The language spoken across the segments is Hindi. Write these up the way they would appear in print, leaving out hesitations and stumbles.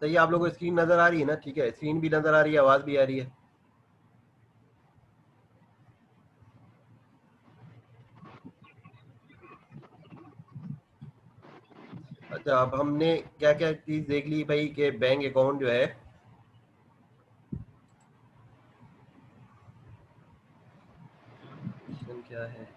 सही है, आप लोगों को स्क्रीन नजर आ रही है ना? ठीक है, स्क्रीन भी नजर आ रही है, आवाज भी आ रही है। अच्छा, अब हमने क्या क्या चीज देख ली भाई कि बैंक अकाउंट जो है, क्या है,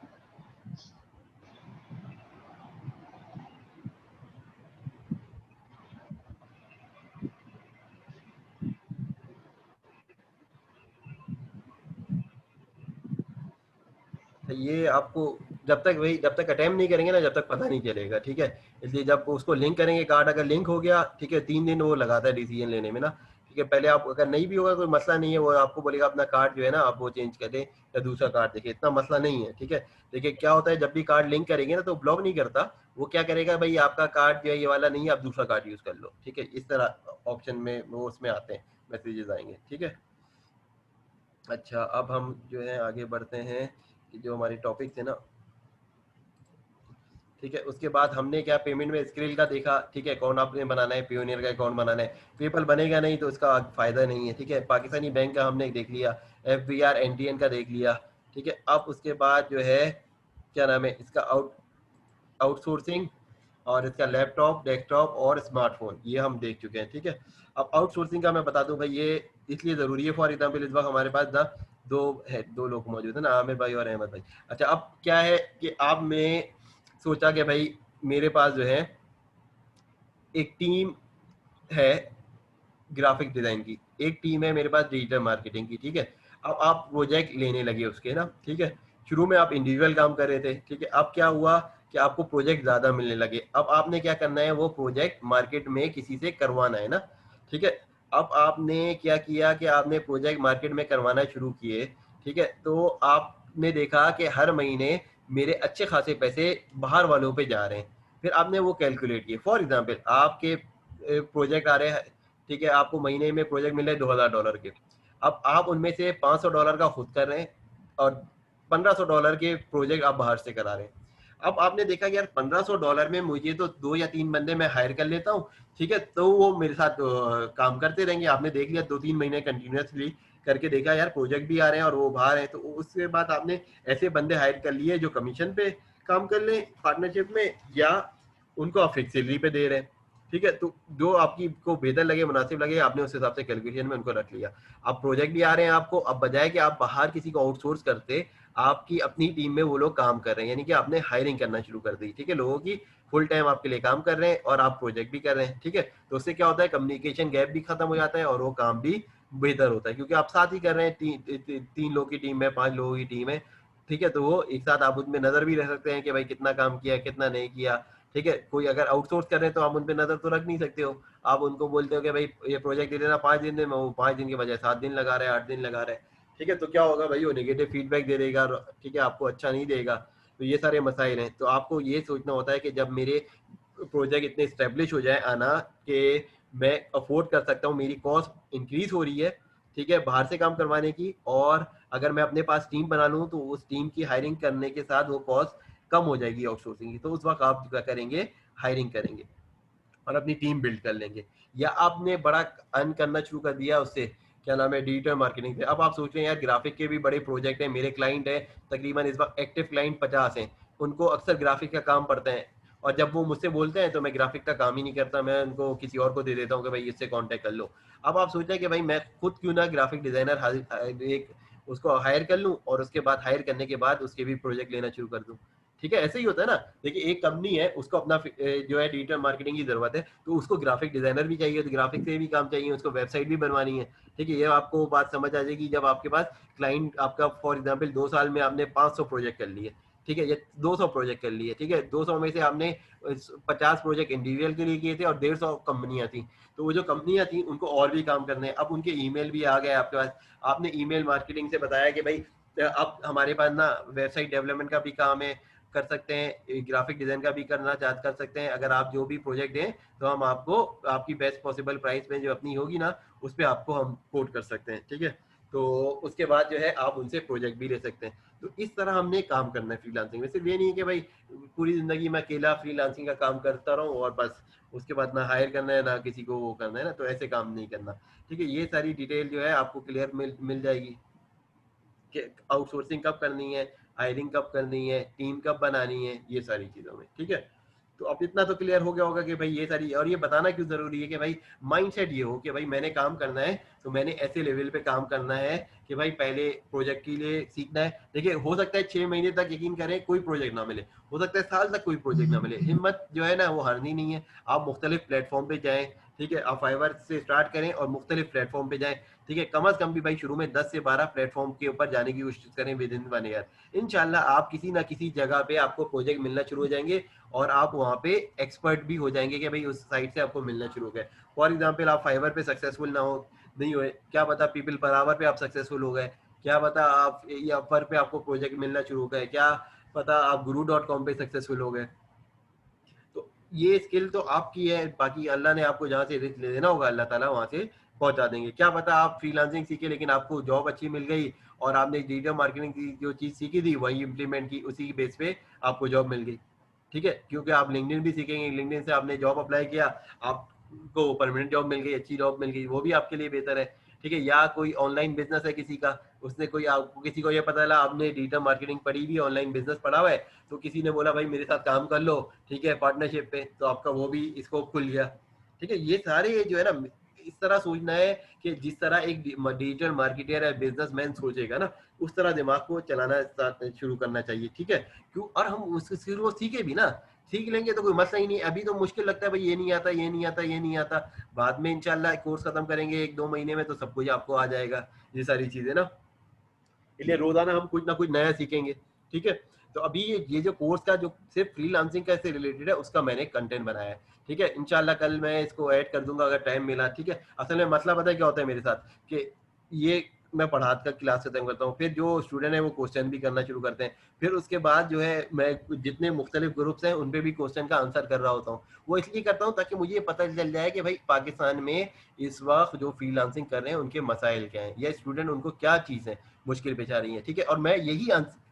तो ये आपको जब तक अटेम्प्ट नहीं करेंगे ना, जब तक पता नहीं चलेगा। ठीक है, इसलिए जब उसको लिंक करेंगे, कार्ड अगर लिंक हो गया, ठीक है, 3 दिन वो लगाता है डिसीजन लेने में ना। ठीक है, पहले आप अगर नहीं भी होगा कोई मसला नहीं है, वो आपको बोलेगा अपना कार्ड जो है ना आप वो चेंज कर दें या दूसरा कार्ड देखें, इतना मसला नहीं है। ठीक है, देखिए क्या होता है, जब भी कार्ड लिंक करेंगे ना तो ब्लॉक नहीं करता, वो क्या करेगा भाई, आपका कार्ड जो है ये वाला नहीं है, आप दूसरा कार्ड यूज कर लो। ठीक है, इस तरह ऑप्शन में वो उसमें आते हैं, मैसेजेस आएंगे। ठीक है, अच्छा अब हम जो है आगे बढ़ते हैं कि जो हमारी टॉपिक थे ना। ठीक है, उसके बाद हमने क्या पेमेंट में स्क्रिल का देखा। ठीक है, अकाउंट आपने बनाना है, पियोनियर का अकाउंट बनाना है, पेपल बनेगा नहीं तो उसका फायदा नहीं है। ठीक है, पाकिस्तानी बैंक का हमने देख लिया, FBR NTN का देख लिया। ठीक है, अब उसके बाद जो है क्या नाम है इसका, आउटसोर्सिंग, और इसका लैपटॉप, डेस्कटॉप और स्मार्टफोन, ये हम देख चुके हैं। ठीक है, अब आउटसोर्सिंग का मैं बता दूं भाई, ये इसलिए ज़रूरी है, फॉर एग्जांपल इस वक्त हमारे पास ना दो लोग मौजूद है ना, आमिर भाई और अहमद भाई। अच्छा, अब क्या है कि आप में सोचा कि भाई मेरे पास जो है एक टीम है ग्राफिक डिजाइन की, एक टीम है मेरे पास डिजिटल मार्केटिंग की। ठीक है, अब आप प्रोजेक्ट लेने लगे उसके ना। ठीक है, शुरू में आप इंडिविजुअल काम कर रहे थे। ठीक है, अब क्या हुआ कि आपको प्रोजेक्ट ज्यादा मिलने लगे, अब आपने क्या करना है, वो प्रोजेक्ट मार्केट में किसी से करवाना है ना। ठीक है, अब आपने क्या किया कि आपने प्रोजेक्ट मार्केट में करवाना शुरू किए। ठीक है, तो आपने देखा कि हर महीने मेरे अच्छे खासे पैसे बाहर वालों पे जा रहे हैं। फिर आपने वो कैलकुलेट किए, फॉर एग्जाम्पल आपके प्रोजेक्ट आ रहे हैं। ठीक है, आपको महीने में प्रोजेक्ट मिल रहे हैं $2000 के, अब आप उनमें से $500 का खुद कर रहे हैं और $1500 के प्रोजेक्ट आप बाहर से करा रहे हैं। अब आपने देखा कि यार $1500 में मुझे तो 2 या 3 बंदे मैं हायर कर लेता हूँ। ठीक है, तो वो मेरे साथ काम करते रहेंगे। आपने देख लिया 2-3 महीने कंटिन्यूसली करके देखा यार प्रोजेक्ट भी आ रहे हैं और वो बाहर है, तो उसके बाद आपने ऐसे बंदे हायर कर लिए जो कमीशन पे काम कर ले पार्टनरशिप में, या उनको आप फिक्स सैलरी पे दे रहे हैं। ठीक है, तो जो आपकी को बेहतर लगे, मुनासिब लगे, आपने उस हिसाब से कैलकुलेशन में उनको रख लिया। अब प्रोजेक्ट भी आ रहे हैं आपको, अब बजाय कि आप बाहर किसी को आउटसोर्स करते, आपकी अपनी टीम में वो लोग काम कर रहे हैं, यानी कि आपने हायरिंग करना शुरू कर दी। ठीक है, लोगों की फुल टाइम आपके लिए काम कर रहे हैं और आप प्रोजेक्ट भी कर रहे हैं। ठीक है, तो उससे क्या होता है, कम्युनिकेशन गैप भी खत्म हो जाता है और वो काम भी बेहतर होता है, क्योंकि आप साथ ही कर रहे हैं। 3 लोगों की टीम है, 5 लोगों की टीम है। ठीक है, तो वो एक साथ आप उसमें नजर भी रख सकते हैं कि भाई कितना काम किया, कितना नहीं किया। ठीक है, कोई अगर आउटसोर्स कर रहे हैं तो आप उन पर नजर तो रख नहीं सकते हो। आप उनको बोलते हो कि भाई ये प्रोजेक्ट दे देना 5 दिन में, वो 5 दिन के बजाय 7 दिन लगा रहा है, 8 दिन लगा रहा है। ठीक है, तो क्या होगा भाई, वो नेगेटिव फीडबैक दे देगा। ठीक है, आपको अच्छा नहीं देगा। तो ये सारे मसाइल हैं, तो आपको ये सोचना होता है कि जब मेरे प्रोजेक्ट इतने स्टेब्लिश हो जाए आना कि मैं अफोर्ड कर सकता हूँ, मेरी कॉस्ट इंक्रीज हो रही है। ठीक है, बाहर से काम करवाने की, और अगर मैं अपने पास टीम बना लूँ तो उस टीम की हायरिंग करने के साथ वो कॉस्ट कम हो जाएगी आउटसोर्सिंग की, तो उस वक्त आप क्या करेंगे, हायरिंग करेंगे और अपनी टीम बिल्ड कर लेंगे। या आपने बड़ा अर्न करना शुरू कर दिया उससे, क्या नाम है, डिजिटल मार्केटिंग से। अब आप सोच रहे हैं यार ग्राफिक के भी बड़े प्रोजेक्ट हैं, मेरे क्लाइंट है तकरीबन इस वक्त एक्टिव क्लाइंट 50 हैं, उनको अक्सर ग्राफिक का काम पड़ता है, और जब वो मुझसे बोलते हैं तो मैं ग्राफिक का काम ही नहीं करता, मैं उनको किसी और को दे देता हूँ कि भाई इससे कांटेक्ट कर लो। अब आप सोच रहे हैं कि भाई मैं खुद क्यों ना ग्राफिक डिजाइनर एक उसको हायर कर लूँ और उसके बाद हायर करने के बाद उसके भी प्रोजेक्ट लेना शुरू कर दूँ। ठीक है, ऐसे ही होता है ना। देखिए एक कंपनी है, उसको अपना जो है डिजिटल मार्केटिंग की जरूरत है, तो उसको ग्राफिक डिजाइनर भी चाहिए, तो ग्राफिक से भी काम चाहिए, उसको वेबसाइट भी बनवानी है। ठीक है, ये आपको बात समझ आ जाएगी जब आपके पास क्लाइंट आपका, फॉर एग्जाम्पल 2 साल में आपने 500 प्रोजेक्ट कर लिए। ठीक है, ये 200 प्रोजेक्ट कर लिए। ठीक है, 200 में से आपने 50 प्रोजेक्ट इंडिविजुअल के लिए किए थे और 150 कंपनियां थी, तो वो जो कंपनियां थी उनको और भी काम करने हैं। अब उनके ईमेल भी आ गए आपके पास, आपने ईमेल मार्केटिंग से बताया कि भाई अब हमारे पास ना वेबसाइट डेवलपमेंट का भी काम है, कर सकते हैं, ग्राफिक डिजाइन का भी करना चाह कर सकते हैं, अगर आप जो भी प्रोजेक्ट दें तो हम आपको आपकी बेस्ट पॉसिबल प्राइस में जो अपनी होगी ना, उस पर आपको हम कोट कर सकते हैं। ठीक है, तो उसके बाद जो है आप उनसे प्रोजेक्ट भी ले सकते हैं। तो इस तरह हमने काम करना है फ्रीलांसिंग में। सिर्फ ये नहीं है कि भाई पूरी ज़िंदगी मैं अकेला फ्रीलांसिंग का काम करता रहूँ और बस उसके बाद ना हायर करना है, ना किसी को वो करना है ना, तो ऐसे काम नहीं करना। ठीक है? ये सारी डिटेल जो है आपको क्लियर मिल जाएगी कि आउटसोर्सिंग कब करनी है, हायरिंग कब करनी है, टीम कब बनानी है, ये सारी चीज़ों में। ठीक है? तो अब इतना तो क्लियर हो गया होगा कि भाई ये सारी, और ये बताना क्यों ज़रूरी है कि भाई माइंडसेट ये हो कि भाई मैंने काम करना है, तो मैंने ऐसे लेवल पे काम करना है कि भाई पहले प्रोजेक्ट के लिए सीखना है। देखिए हो सकता है 6 महीने तक यकीन करें कोई प्रोजेक्ट ना मिले, हो सकता है साल तक कोई प्रोजेक्ट ना मिले। हिम्मत जो है ना वो हारनी नहीं है। आप मुख्तलिफ प्लेटफॉर्म पे जाएँ, ठीक है? आप फाइवर से स्टार्ट करें और मुख्तलिफ प्लेटफॉर्म पे जाएँ, ठीक है? कम अज़ कम भी भाई शुरू में 10 से 12 प्लेटफॉर्म के ऊपर जाने की कोशिश करें विद इन 1 ईयर। इंशाल्लाह आप किसी ना किसी जगह पे आपको प्रोजेक्ट मिलना शुरू हो जाएँगे और आप वहाँ पे एक्सपर्ट भी हो जाएंगे कि भाई उस साइट से आपको मिलना शुरू हो गया। फॉर एग्जाम्पल आप फाइवर पे सक्सेसफुल ना हो, नहीं हुए, क्या पता पीपल पर आवर पे आप सक्सेसफुल हो गए, क्या पता आप या पर पे आपको प्रोजेक्ट मिलना शुरू हो गए, क्या पता आप गुरु डॉट कॉम पे सक्सेसफुल हो गए। तो ये स्किल तो आपकी है, बाकी अल्लाह ने आपको जहाँ से रिस्क ले देना होगा अल्लाह ताला वहाँ से पहुंचा देंगे। क्या पता आप फ्रीलांसिंग सीखे लेकिन आपको जॉब अच्छी मिल गई और आपने डिजिटल मार्केटिंग की जो चीज़ सीखी थी वही इंप्लीमेंट की, उसी की बेस पे आपको जॉब मिल गई। ठीक है? क्योंकि आप लिंक्डइन भी सीखेंगे, लिंक्डइन से आपने जॉब अप्लाई किया, आपको परमानेंट जॉब मिल गई, अच्छी जॉब मिल गई, वो भी आपके लिए बेहतर है। ठीक है? या कोई ऑनलाइन बिजनेस है किसी का, उसने कोई आपको, किसी को ये पता चला आपने डिजिटल मार्केटिंग पढ़ी हुई है, ऑनलाइन बिजनेस पढ़ा हुआ है, तो किसी ने बोला भाई मेरे साथ काम कर लो, ठीक है, पार्टनरशिप पे, तो आपका वो भी स्कोप खुल गया। ठीक है? ये सारे जो है ना, इस तरह सोचना है कि जिस तरह एक डिजिटल मार्केटर या बिजनेसमैन सोचेगा ना, उस तरह दिमाग को चलाना शुरू करना चाहिए। ठीक है? क्यों, और हम उस स्किल को सीखे भी ना, सीख लेंगे तो कोई मसला ही नहीं। अभी तो मुश्किल लगता है भाई ये नहीं आता, ये नहीं आता, ये नहीं आता, बाद में इंशाल्लाह कोर्स खत्म करेंगे 1-2 महीने में तो सब कुछ आपको आ जाएगा, ये सारी चीजें ना। इसलिए रोजाना हम कुछ ना कुछ नया सीखेंगे। ठीक है? तो अभी ये जो कोर्स का जो सिर्फ फ्रीलांसिंग का से रिलेटेड है उसका मैंने कंटेंट बनाया है। ठीक है? इंशाल्लाह कल मैं इसको ऐड कर दूंगा अगर टाइम मिला। ठीक है? असल में मसला पता है क्या होता है मेरे साथ, कि ये मैं पढ़ा कर क्लास खत्म करता हूँ, फिर जो स्टूडेंट है वो क्वेश्चन भी करना शुरू करते हैं, फिर उसके बाद जो है मैं जितने मुख्तलिफ ग्रुप्स हैं उन पे भी क्वेश्चन का आंसर कर रहा होता हूँ। वो इसलिए करता हूँ ताकि मुझे ये पता चल जाए कि भाई पाकिस्तान में इस वक्त जो फ्रीलांसिंग कर रहे हैं उनके मसाइल क्या हैं, या स्टूडेंट उनको क्या चीज़ है मुश्किल पेश आ रही है। ठीक है? और मैं यही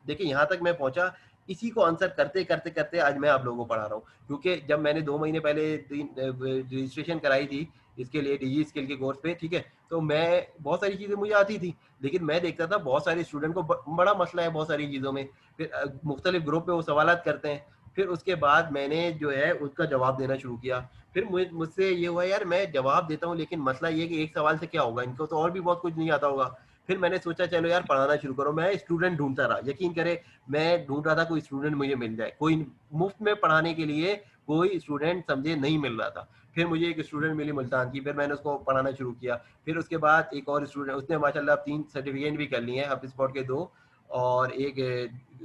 देखिए यहाँ तक मैं पहुंचा, इसी को आंसर करते करते करते आज मैं आप लोगों को पढ़ा रहा हूँ। क्योंकि जब मैंने 2 महीने पहले रजिस्ट्रेशन कराई थी इसके लिए डिजी स्किल के कोर्स पे, ठीक है, तो मैं बहुत सारी चीज़ें मुझे आती थी, लेकिन मैं देखता था बहुत सारे स्टूडेंट को बड़ा मसला है बहुत सारी चीज़ों में। फिर मुख्तलिफ ग्रुप पे वो सवालात करते हैं, फिर उसके बाद मैंने जो है उसका जवाब देना शुरू किया। फिर मुझसे ये हुआ यार मैं जवाब देता हूँ लेकिन मसला ये है कि एक सवाल से क्या होगा, इनको तो और भी बहुत कुछ नहीं आता होगा। फिर मैंने सोचा चलो यार पढ़ाना शुरू करो। मैं स्टूडेंट ढूंढता रहा, यकीन करें, मैं ढूंढ रहा था कोई स्टूडेंट मुझे मिल जाए, कोई मुफ्त में पढ़ाने के लिए कोई स्टूडेंट समझे नहीं मिल रहा था। फिर मुझे एक स्टूडेंट मिली मुल्तान की, फिर मैंने उसको पढ़ाना शुरू किया। फिर उसके बाद एक और स्टूडेंट, उसने माशाल्लाह 3 सर्टिफिकेट भी कर लिए हैं, हब स्पॉट के 2 और एक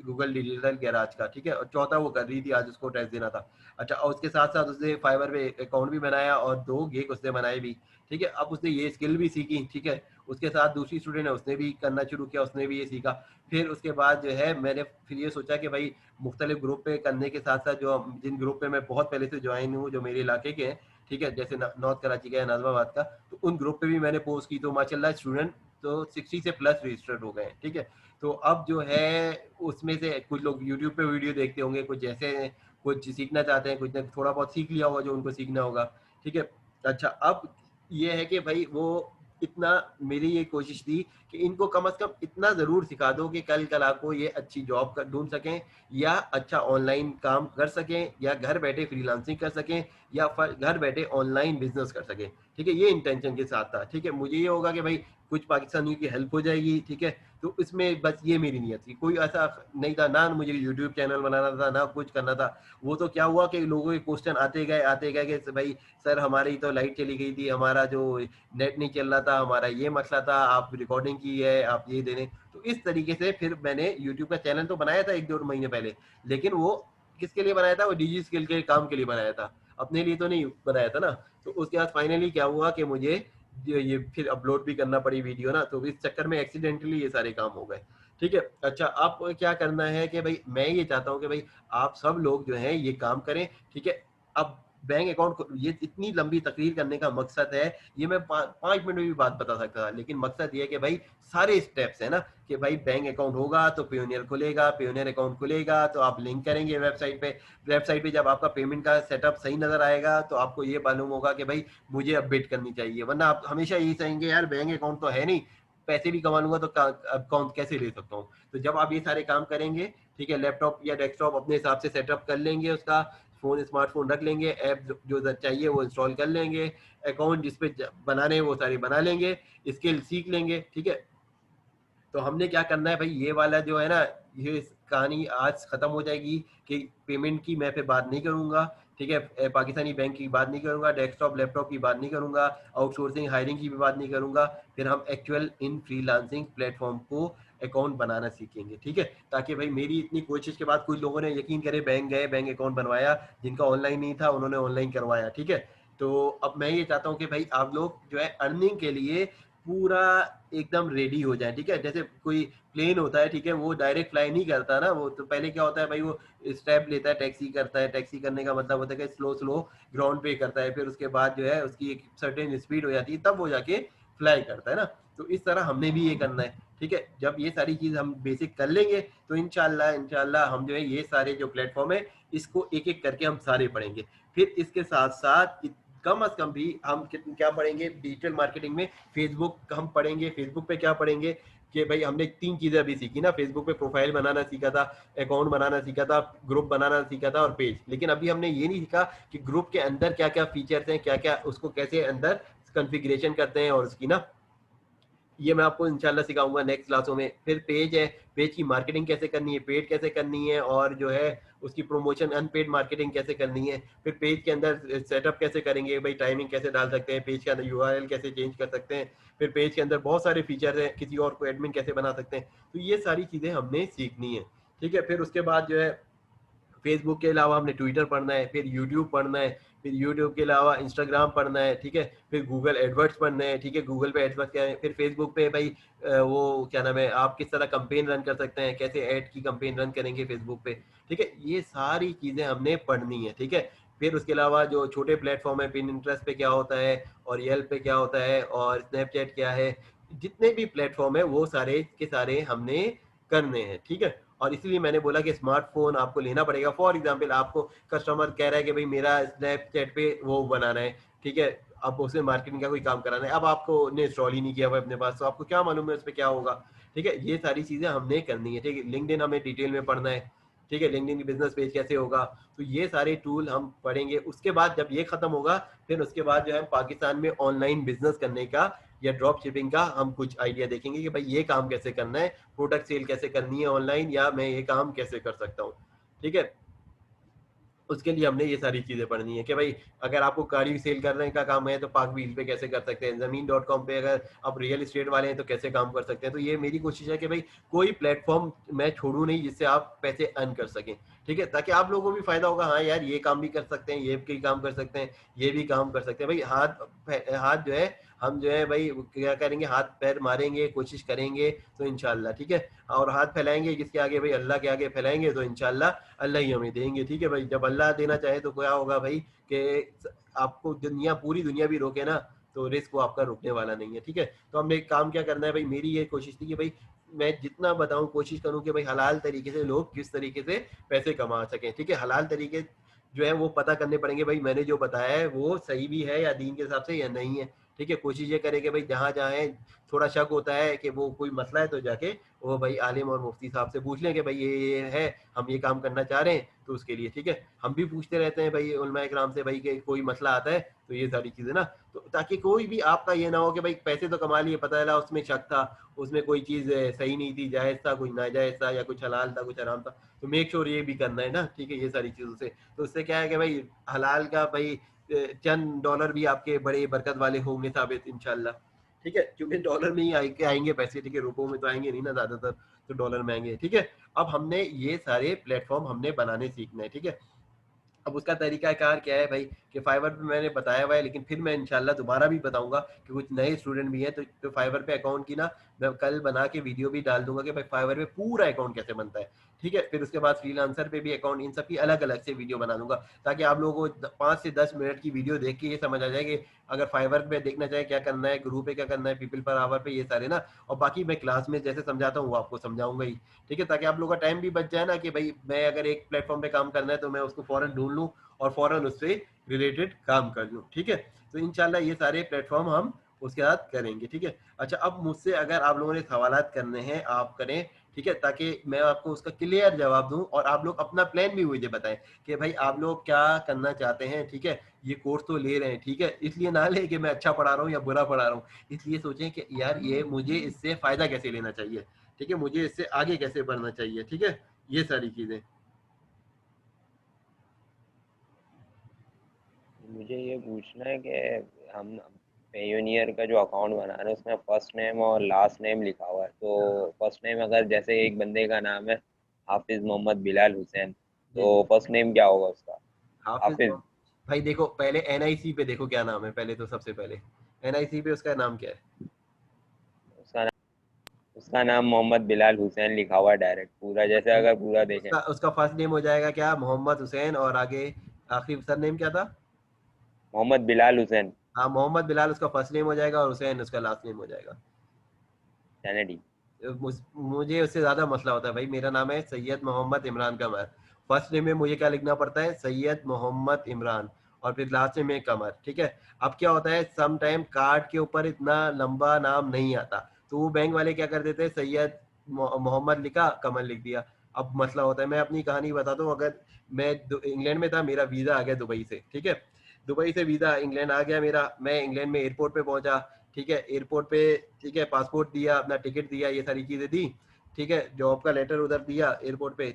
गूगल डिजिटल गैराज का। ठीक है? और चौथा वो कर रही थी, आज उसको टेस्ट देना था। अच्छा, और उसके साथ साथ उसने फाइवर पे अकाउंट भी बनाया और 2 गिग उसने बनाए भी। ठीक है? अब उसने ये स्किल भी सीखी। ठीक है? उसके साथ दूसरी स्टूडेंट है उसने भी करना शुरू किया, उसने भी ये सीखा। फिर उसके बाद जो है मैंने फिर ये सोचा कि भाई मुख्तलिफ ग्रुप पे करने के साथ साथ जो जिन ग्रुप पे मैं बहुत पहले से ज्वाइन हूँ जो मेरे इलाके के हैं, ठीक है, जैसे नॉर्थ कराची का या नाजमाबाद का, तो उन ग्रुप पे भी मैंने पोस्ट की, तो माशाल्लाह स्टूडेंट तो 60 से प्लस रजिस्टर्ड हो गए हैं। ठीक है? तो अब जो है उसमें से कुछ लोग यूट्यूब पे वीडियो देखते होंगे, कुछ ऐसे हैं, कुछ सीखना चाहते हैं, कुछ ने थोड़ा बहुत सीख लिया होगा जो उनको सीखना होगा। ठीक है? अच्छा, अब ये है कि भाई वो इतना, मेरी ये कोशिश थी कि इनको कम से कम इतना ज़रूर सिखा दो कि कल कला को ये अच्छी जॉब कर ढूंढ सकें, या अच्छा ऑनलाइन काम कर सकें, या घर बैठे फ्रीलांसिंग कर सकें, या घर बैठे ऑनलाइन बिजनेस कर सकें। ठीक है? ये इंटेंशन के साथ था। ठीक है? मुझे ये होगा कि भाई कुछ पाकिस्तानियों की हेल्प हो जाएगी। ठीक है? तो इसमें बस ये मेरी नीयत थी, कोई ऐसा नहीं था ना, मुझे यूट्यूब चैनल बनाना था ना कुछ करना था। वो तो क्या हुआ कि लोगों के क्वेश्चन आते गए कि भाई सर हमारी तो लाइट चली गई थी, हमारा जो नेट नहीं चल रहा था, हमारा ये मसला था, आप रिकॉर्डिंग की है, आप ये दे दें। तो इस तरीके से फिर मैंने यूट्यूब का चैनल तो बनाया था 1-2 महीने पहले, लेकिन वो किसके लिए बनाया था, वो डिजी स्किल के काम के लिए बनाया था, अपने लिए तो नहीं बनाया था ना। तो उसके बाद फाइनली क्या हुआ कि मुझे ये फिर अपलोड भी करना पड़ी वीडियो ना, तो इस चक्कर में एक्सीडेंटली ये सारे काम हो गए। ठीक है? अच्छा, अब क्या करना है कि भाई मैं ये चाहता हूँ कि भाई आप सब लोग जो हैं ये काम करें। ठीक है? अब बैंक अकाउंट, ये इतनी लंबी तकरीर करने का मकसद है, ये मैं 5 मिनट में भी बात बता सकता था, लेकिन मकसद ये है कि भाई सारे स्टेप्स है ना, कि भाई बैंक अकाउंट होगा तो पेयोनियर खुलेगा, पेयोनियर अकाउंट खुलेगा तो आप लिंक करेंगे वेबसाइट पे, वेबसाइट पे जब आपका पेमेंट का सेटअप सही नजर आएगा तो आपको ये मालूम होगा कि भाई मुझे अपडेट करनी चाहिए, वरना आप हमेशा यही कहेंगे यार बैंक अकाउंट तो है नहीं, पैसे भी कमा लूंगा तो अकाउंट कैसे ले सकता हूँ। तो जब आप ये सारे काम करेंगे, ठीक है, लैपटॉप या डेस्कटॉप अपने हिसाब से सेटअप कर लेंगे, उसका फोन स्मार्टफोन रख लेंगे, ऐप जो चाहिए वो इंस्टॉल कर लेंगे, अकाउंट जिसपे बनाने वो सारे बना लेंगे, स्किल सीख लेंगे, ठीक है। तो हमने क्या करना है भाई, ये वाला जो है ना, ये कहानी आज खत्म हो जाएगी कि पेमेंट की मैं फिर बात नहीं करूंगा, ठीक है, पाकिस्तानी बैंक की बात नहीं करूंगा, डेस्कटॉप लैपटॉप की बात नहीं करूंगा, आउटसोर्सिंग हायरिंग की भी बात नहीं करूंगा, फिर हम एक्चुअल इन फ्रीलांसिंग प्लेटफॉर्म को अकाउंट बनाना सीखेंगे, ठीक है। ताकि भाई मेरी इतनी कोशिश के बाद कुछ लोगों ने यकीन करे, बैंक गए, बैंक अकाउंट बनवाया, जिनका ऑनलाइन नहीं था उन्होंने ऑनलाइन करवाया, ठीक है। तो अब मैं ये चाहता हूँ कि भाई आप लोग जो है अर्निंग के लिए पूरा एकदम रेडी हो जाए, ठीक है। जैसे कोई प्लेन होता है, ठीक है, वो डायरेक्ट फ्लाई नहीं करता ना, वो तो पहले क्या होता है भाई, वो स्टेप लेता है, टैक्सी करता है, टैक्सी करने का मतलब होता है कि स्लो स्लो ग्राउंड पे करता है, फिर उसके बाद जो है उसकी एक सर्टेन स्पीड हो जाती है, तब वो जाके फ्लाई करता है ना। तो इस तरह हमने भी ये करना है, ठीक है। जब ये सारी चीज हम बेसिक कर लेंगे तो इंशाल्लाह इंशाल्लाह हम जो है ये सारे जो प्लेटफॉर्म है इसको एक एक करके हम सारे पढ़ेंगे। फिर इसके साथ साथ कम अज कम भी हम क्या पढ़ेंगे डिजिटल मार्केटिंग में, फेसबुक हम पढ़ेंगे। फेसबुक पे क्या पढ़ेंगे कि भाई हमने 3 चीजें अभी सीखी ना, फेसबुक पे प्रोफाइल बनाना सीखा था, अकाउंट बनाना सीखा था, ग्रुप बनाना सीखा था और पेज। लेकिन अभी हमने ये नहीं सीखा कि ग्रुप के अंदर क्या क्या फीचर्स हैं, क्या क्या उसको कैसे अंदर कॉन्फ़िगरेशन करते हैं, और उसकी ना ये मैं आपको इंशाल्लाह सिखाऊंगा नेक्स्ट क्लासों में। फिर पेज है, पेज की मार्केटिंग कैसे करनी है, पेड कैसे करनी है, और जो है उसकी प्रमोशन अनपेड मार्केटिंग कैसे करनी है। फिर पेज के अंदर सेटअप कैसे करेंगे भाई, टाइमिंग कैसे डाल सकते हैं, पेज के अंदर यूआरएल कैसे चेंज कर सकते हैं, फिर पेज के अंदर बहुत सारे फीचर हैं, किसी और को एडमिन कैसे बना सकते हैं। तो ये सारी चीज़ें हमने सीखनी है, ठीक है। फिर उसके बाद जो है फेसबुक के अलावा हमने ट्विटर पढ़ना है, फिर यूट्यूब पढ़ना है, फिर यूट्यूब के अलावा इंस्टाग्राम पढ़ना है, ठीक है। फिर गूगल एडवर्ड्स पढ़ना है, ठीक है, गूगल पे एडवर्ड्स क्या है। फिर फेसबुक पे भाई वो क्या नाम है, आप किस तरह कंपेन रन कर सकते हैं, कैसे ऐड की कंपेन रन करेंगे फेसबुक पे, ठीक है। ये सारी चीज़ें हमने पढ़नी है, ठीक है। फिर उसके अलावा जो छोटे प्लेटफॉर्म है, पिनिंटरेस्ट पे क्या होता है, और येल्प पे क्या होता है, और स्नैपचैट क्या है, जितने भी प्लेटफॉर्म है वो सारे के सारे हमने करने हैं, ठीक है। और इसलिए मैंने बोला कि स्मार्टफोन आपको लेना पड़ेगा। फॉर एग्जांपल आपको कस्टमर कह रहा है कि भाई मेरा स्नैपचैट पे वो बनाना है, ठीक है, अब उसमें मार्केटिंग का कोई काम कराना है, अब आपको ने इंस्टॉल ही नहीं किया हुआ अपने पास, तो आपको क्या मालूम है उस पर क्या होगा, ठीक है। ये सारी चीजें हमने करनी है, ठीक है। लिंक्डइन हमें डिटेल में पढ़ना है, ठीक है, लिंक्डइन की बिजनेस पेज कैसे होगा, तो ये सारे टूल हम पढ़ेंगे। उसके बाद जब ये खत्म होगा, फिर उसके बाद जो है पाकिस्तान में ऑनलाइन बिजनेस करने का या ड्रॉप शिपिंग का हम कुछ आइडिया देखेंगे कि भाई ये काम कैसे करना है, प्रोडक्ट सेल कैसे करनी है ऑनलाइन, या मैं ये काम कैसे कर सकता हूँ, ठीक है। उसके लिए हमने ये सारी चीज़ें पढ़नी है कि भाई अगर आपको गाड़ी सेल करने का काम है तो पाक व्हील पे कैसे कर सकते हैं, ज़मीन.com पे अगर आप रियल एस्टेट वाले हैं तो कैसे काम कर सकते हैं। तो ये मेरी कोशिश है कि भाई कोई प्लेटफॉर्म मैं छोड़ूं नहीं जिससे आप पैसे अर्न कर सकें, ठीक है, ताकि आप लोगों को भी फायदा होगा। हाँ यार ये काम भी कर सकते हैं, ये भी काम कर सकते हैं, ये भी काम कर सकते हैं भाई। हाथ हाथ जो है हम जो है भाई क्या करेंगे, हाथ पैर मारेंगे, कोशिश करेंगे तो इंशाल्लाह, ठीक है। और हाथ फैलाएंगे जिसके आगे भाई, अल्लाह के आगे फैलाएंगे तो इंशाल्लाह अल्लाह ही हमें देंगे, ठीक है भाई। जब अल्लाह देना चाहे तो क्या होगा भाई कि आपको दुनिया पूरी दुनिया भी रोके ना तो रिस्क वो आपका रुकने वाला नहीं है, ठीक है। तो हमने एक काम क्या करना है भाई, मेरी ये कोशिश थी कि भाई मैं जितना बताऊं कोशिश करूं कि भाई हलाल तरीके से लोग किस तरीके से पैसे कमा सकें, ठीक है। हलाल तरीके जो है वो पता करने पड़ेंगे भाई, मैंने जो बताया है वो सही भी है या दीन के हिसाब से या नहीं है, ठीक है। कोशिश ये करें कि भाई जहाँ जहाँ है थोड़ा शक होता है कि वो कोई मसला है तो जाके वो भाई आलिम और मुफ्ती साहब से पूछ लें कि भाई ये है, हम ये काम करना चाह रहे हैं तो उसके लिए, ठीक है। हम भी पूछते रहते हैं भाई उलमा इकराम से भाई कि कोई मसला आता है तो ये सारी चीज़ें ना, तो ताकि कोई भी आपका ये ना हो कि भाई पैसे तो कमा लिए, पता चला उसमें शक था, उसमें कोई चीज़ सही नहीं थी, जायज़ था, कोई नाजायज़ था, या कुछ हलाल था कुछ हराम था। तो मेक श्योर ये भी करना है ना, ठीक है, ये सारी चीज़ों से। तो उससे क्या है कि भाई हलाल का भाई चंद डॉलर भी आपके बड़े बरकत वाले होंगे साबित इंशाल्लाह, ठीक है, क्योंकि डॉलर में ही आएंगे पैसे, ठीक है, रुपयों में तो आएंगे नहीं ना ज़्यादातर, तो डॉलर में आएंगे, ठीक है। अब हमने ये सारे प्लेटफॉर्म हमने बनाने सीखना है, ठीक है। अब उसका तरीकाकार क्या है भाई कि फाइवर पे मैंने बताया हुआ है, लेकिन फिर मैं इंशाल्लाह दोबारा भी बताऊंगा कि कुछ नए स्टूडेंट भी हैं तो फाइवर पे अकाउंट की ना मैं कल बना के वीडियो भी डाल दूंगा कि भाई फाइवर पे पूरा अकाउंट कैसे बनता है, ठीक है। फिर उसके बाद फ्रीलांसर पे भी अकाउंट, इन सब की अलग अलग से वीडियो बना दूंगा, ताकि आप लोगों को 5 से 10 मिनट की वीडियो देख के ये समझ आ जाए कि अगर फाइवर पे देखना चाहे क्या करना है, ग्रुप पे क्या करना है, पीपल पर आवर पे, ये सारे ना। और बाकी मैं क्लास में जैसे समझाता हूँ वो आपको समझाऊंगा ही, ठीक है, ताकि आप लोगों का टाइम भी बच जाए ना, कि भाई मैं अगर एक प्लेटफॉर्म पे काम करना है तो मैं उसको फौरन ढूंढ लूँ और फौरन उससे रिलेटेड काम कर लूँ, ठीक है। तो इंशाल्लाह ये सारे प्लेटफॉर्म हम उसके साथ करेंगे, ठीक है। अच्छा, अब मुझसे अगर आप लोगों ने सवालात करने हैं आप करें, ठीक है, ताकि मैं आपको उसका क्लियर जवाब दूं और आप लोग अपना प्लान भी मुझे बताएं कि भाई आप लोग क्या करना चाहते हैं, ठीक है। ये कोर्स तो ले रहे हैं, ठीक है, इसलिए ना ले कि मैं अच्छा पढ़ा रहा हूँ या बुरा पढ़ा रहा हूँ, इसलिए सोचें कि यार ये मुझे इससे फायदा कैसे लेना चाहिए, ठीक है, मुझे इससे आगे कैसे बढ़ना चाहिए, ठीक है, ये सारी चीजें। मुझे ये पूछना है कि हम पेयोनियर का जो अकाउंट बना रहे हैं उसमें फर्स्ट नेम और लास्ट नेम लिखा हुआ है, तो फर्स्ट नेम अगर जैसे एक बंदे का नाम है हाफिज मोहम्मद बिलाल हुसैन, जी तो जी। फर्स्ट नेम क्या होगा उसका? हाफिज हाफिज। भाई देखो, पहले एनआईसी पे देखो क्या नाम है, पहले तो सबसे पहले एनआईसी पे उसका नाम क्या है। उसका उसका नाम मोहम्मद बिलाल हुसैन लिखा हुआ है डायरेक्ट, पूरा जैसे अगर पूरा देखें। उसका उसका फर्स्ट नेम हो जाएगा क्या, मोहम्मद हुसैन, और आगे आखिरी सर नेम क्या था। मोहम्मद बिलाल हुसैन हाँ, मोहम्मद बिलाल उसका फर्स्ट नेम हो जाएगा और हुसैन उसका लास्ट नेम हो जाएगा। कैनेडी। मुझे उससे ज्यादा मसला होता है भाई, मेरा नाम है सैयद मोहम्मद इमरान कमर। फर्स्ट नेम में मुझे क्या लिखना पड़ता है, सैयद मोहम्मद इमरान, और फिर लास्ट नेम में कमर, ठीक है। अब क्या होता है, सम टाइम कार्ड के ऊपर इतना लंबा नाम नहीं आता, तो वो बैंक वाले क्या कर देते हैं, सैयद मोहम्मद लिखा, कमर लिख दिया। अब मसला होता है, मैं अपनी कहानी बताता हूँ। अगर मैं इंग्लैंड में था, मेरा वीजा आ गया दुबई से, ठीक है, दुबई से वीजा इंग्लैंड आ गया मेरा, मैं इंग्लैंड में एयरपोर्ट पे पहुंचा, ठीक है, एयरपोर्ट पे, ठीक है, पासपोर्ट दिया, अपना टिकट दिया, ये सारी चीज़ें दी, ठीक है, जॉब का लेटर उधर दिया एयरपोर्ट पे।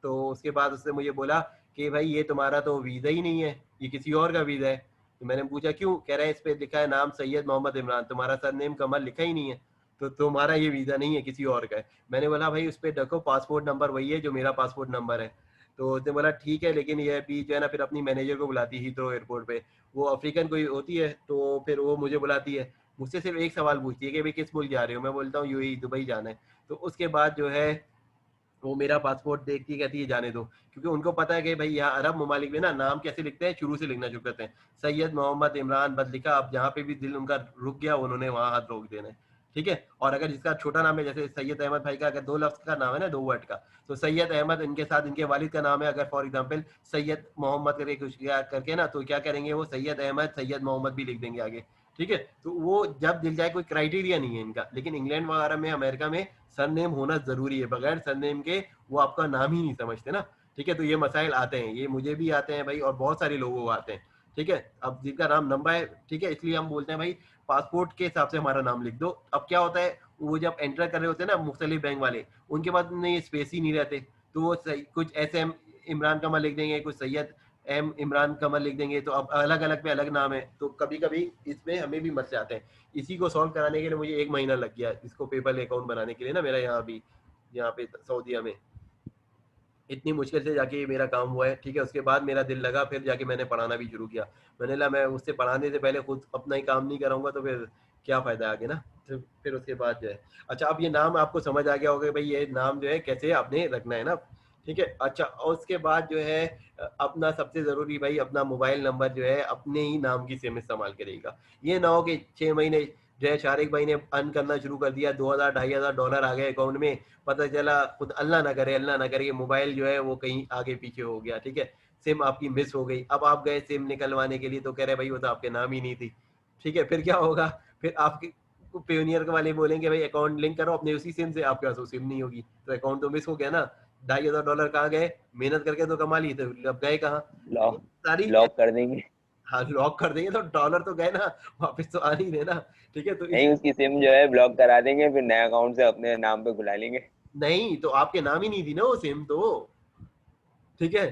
तो उसके बाद उसने मुझे बोला कि भाई ये तुम्हारा तो वीज़ा ही नहीं है, ये किसी और का वीज़ा है। तो मैंने पूछा क्यों, कह रहे हैं इस पे लिखा है नाम सैयद मोहम्मद इमरान, तुम्हारा सरनेम कमल लिखा ही नहीं है, तो तुम्हारा ये वीज़ा नहीं है, किसी और का है। मैंने बोला भाई उस पर देखो पासपोर्ट नंबर वही है जो मेरा पासपोर्ट नंबर है। तो उसने बोला ठीक है, लेकिन ये अभी जो है ना, फिर अपनी मैनेजर को बुलाती हीथ्रो एयरपोर्ट पे, वो अफ्रीकन कोई होती है, तो फिर वो मुझे बुलाती है, मुझसे सिर्फ एक सवाल पूछती है कि भाई किस मुल्क जा रहे हो, मैं बोलता हूँ यूएई दुबई जाना है। तो उसके बाद जो है वो मेरा पासपोर्ट देखती है, कहती है जाने दो, क्योंकि उनको पता है कि भाई यहाँ अरब ममालिक में ना नाम कैसे लिखते हैं, शुरू से लिखना शुरू करते हैं, सैयद मोहम्मद इमरान बस लिखा, अब जहाँ पे भी दिल उनका रुक गया उन्होंने वहाँ हाथ रोक देना है, ठीक है। और अगर जिसका छोटा नाम है, जैसे सैयद अहमद भाई का अगर 2 लफ्ज का नाम है ना, 2 वर्ड का, तो सैयद अहमद इनके साथ इनके वालिद का नाम है, अगर फॉर एग्जाम्पल सैयद मोहम्मद करके कुछ करके ना, तो क्या करेंगे वो सैयद अहमद सैयद मोहम्मद भी लिख देंगे आगे, ठीक है। तो वो जब दिल जाए, कोई क्राइटेरिया नहीं है इनका, लेकिन इंग्लैंड वगैरह में, अमेरिका में सरनेम होना जरूरी है, बगैर सरनेम के वो आपका नाम ही नहीं समझते ना, ठीक है। तो ये मसाइल आते हैं, ये मुझे भी आते हैं भाई, और बहुत सारे लोगों को आते हैं, ठीक है। अब जिनका नाम लंबा है, ठीक है, इसलिए हम बोलते हैं भाई पासपोर्ट के हिसाब से हमारा नाम लिख दो। अब क्या होता है, वो जब एंटर कर रहे होते हैं ना मुख्तलिफ बैंक वाले, उनके पास नहीं स्पेस ही नहीं रहते, तो वो कुछ ऐसे इमरान कमल लिख देंगे, कुछ सैयद एम इमरान कमल लिख देंगे, तो अब अलग अलग पे अलग नाम है, तो कभी कभी इसमें हमें भी मसले आते हैं। इसी को सॉल्व कराने के लिए मुझे 1 महीना लग गया, इसको पेपल अकाउंट बनाने के लिए ना, मेरा यहाँ भी, यहाँ पे सऊदीया में इतनी मुश्किल से जाके मेरा काम हुआ है, ठीक है। उसके बाद मेरा दिल लगा, फिर जाके मैंने पढ़ाना भी शुरू किया। मैंने कहा मैं उससे पढ़ाने से पहले खुद अपना ही काम नहीं कराऊंगा तो फिर क्या फायदा आगे ना। तो फिर उसके बाद जो है, अच्छा अब ये नाम आपको समझ आ गया होगा भाई, ये नाम जो है कैसे आपने रखना है ना, ठीक है। अच्छा, और उसके बाद जो है अपना सबसे जरूरी भाई, अपना मोबाइल नंबर जो है अपने ही नाम की सिम इस्तेमाल करेगा। ये ना हो कि 6 महीने जो है शारिक भाई ने अर्न करना शुरू कर दिया, 2,000 $2,500 आ गए अकाउंट में, पता चला खुद अल्लाह ना करे, अल्लाह ना करे, ये मोबाइल जो है वो कहीं आगे पीछे हो गया, ठीक है, सिम आपकी मिस हो गई। अब आप गए सिम निकलवाने के लिए तो कह रहे भाई वो तो आपके नाम ही नहीं थी, ठीक है। फिर क्या होगा, फिर आपके पेयोनियर वाले बोलेंगे भाई अकाउंट लिंक करो अपने उसी सिम से, आपके पास वो सिम नहीं होगी, तो अकाउंट तो मिस हो गया ना। $2,500 कहाँ गए, मेहनत करके तो कमा ली, तो अब गए कहाँ। तो लॉक सारी, लॉक कर देंगे। हाँ लॉक कर देंगे तो डॉलर तो गए ना, वापस तो आ नहीं रहे ना, ठीक है। तो इस, नहीं, उसकी सिम जो है ब्लॉक करा देंगे, फिर नए अकाउंट से अपने नाम पे खुला लेंगे। नहीं तो आपके नाम ही नहीं थी ना वो सिम तो, ठीक है,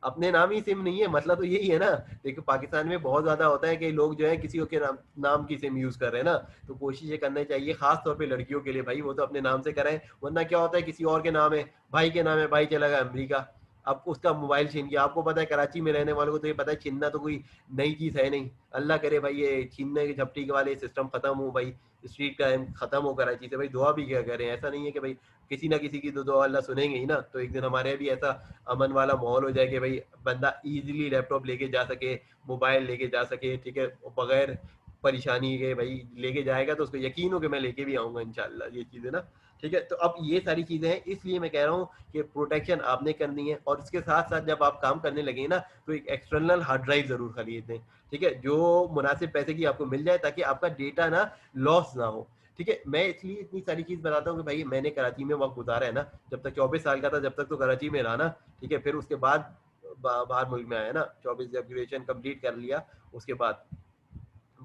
अपने नाम ही सिम नहीं है, मतलब तो यही है ना। देखो पाकिस्तान में बहुत ज्यादा होता है कि लोग जो है किसी के नाम की सिम यूज कर रहे हैं ना, तो कोशिश ये करना चाहिए खास तौर पे लड़कियों के लिए भाई, वो तो अपने नाम से कराएं, वरना क्या होता है किसी और के नाम है, भाई के नाम है, भाई चला गया अमेरिका, आपको उसका मोबाइल छीन गया। आपको पता है कराची में रहने वालों को तो ये पता है छीनना तो कोई नई चीज है नहीं। अल्लाह करे भाई ये छीनने के झपटी के वाले सिस्टम खत्म हो भाई, स्ट्रीट क्राइम खत्म हो कराची से भाई। दुआ भी क्या करें, ऐसा नहीं है कि भाई किसी ना किसी की तो दुआ अल्लाह सुनेंगे ही ना। तो एक दिन हमारे भी ऐसा अमन वाला माहौल हो जाए कि भाई बंदा इजीली लैपटॉप लेके जा सके, मोबाइल लेके जा सके, ठीक है, बगैर परेशानी के भाई लेके जाएगा तो उसको यकीन हो कि मैं लेके भी आऊंगा इंशाल्लाह ये चीजें ना। ठीक है, तो अब ये सारी चीजें हैं, इसलिए मैं कह रहा हूँ कि प्रोटेक्शन आपने करनी है। और इसके साथ साथ जब आप काम करने लगे ना तो एक एक्सटर्नल हार्ड ड्राइव जरूर खरीद दें, ठीक है, जो मुनासिब पैसे की आपको मिल जाए ताकि आपका डेटा ना लॉस ना हो। ठीक है, मैं इसलिए इतनी सारी चीज बताता हूँ कि भाई मैंने कराची में वक्त गुजारा है ना, जब तक 24 साल का था जब तक तो कराची में रहा ना। ठीक है, फिर उसके बाद बाहर मुल्क में आया ना, 24 जब ग्रेजुएशन कंप्लीट कर लिया उसके बाद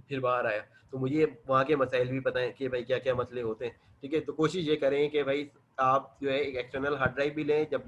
फिर बाहर आया, तो मुझे वहाँ के मसाइल भी पता है कि भाई क्या क्या मसले होते हैं। ठीक है, तो कोशिश ये करें कि भाई आप जो है एक एक्सटर्नल हार्ड ड्राइव भी लें, जब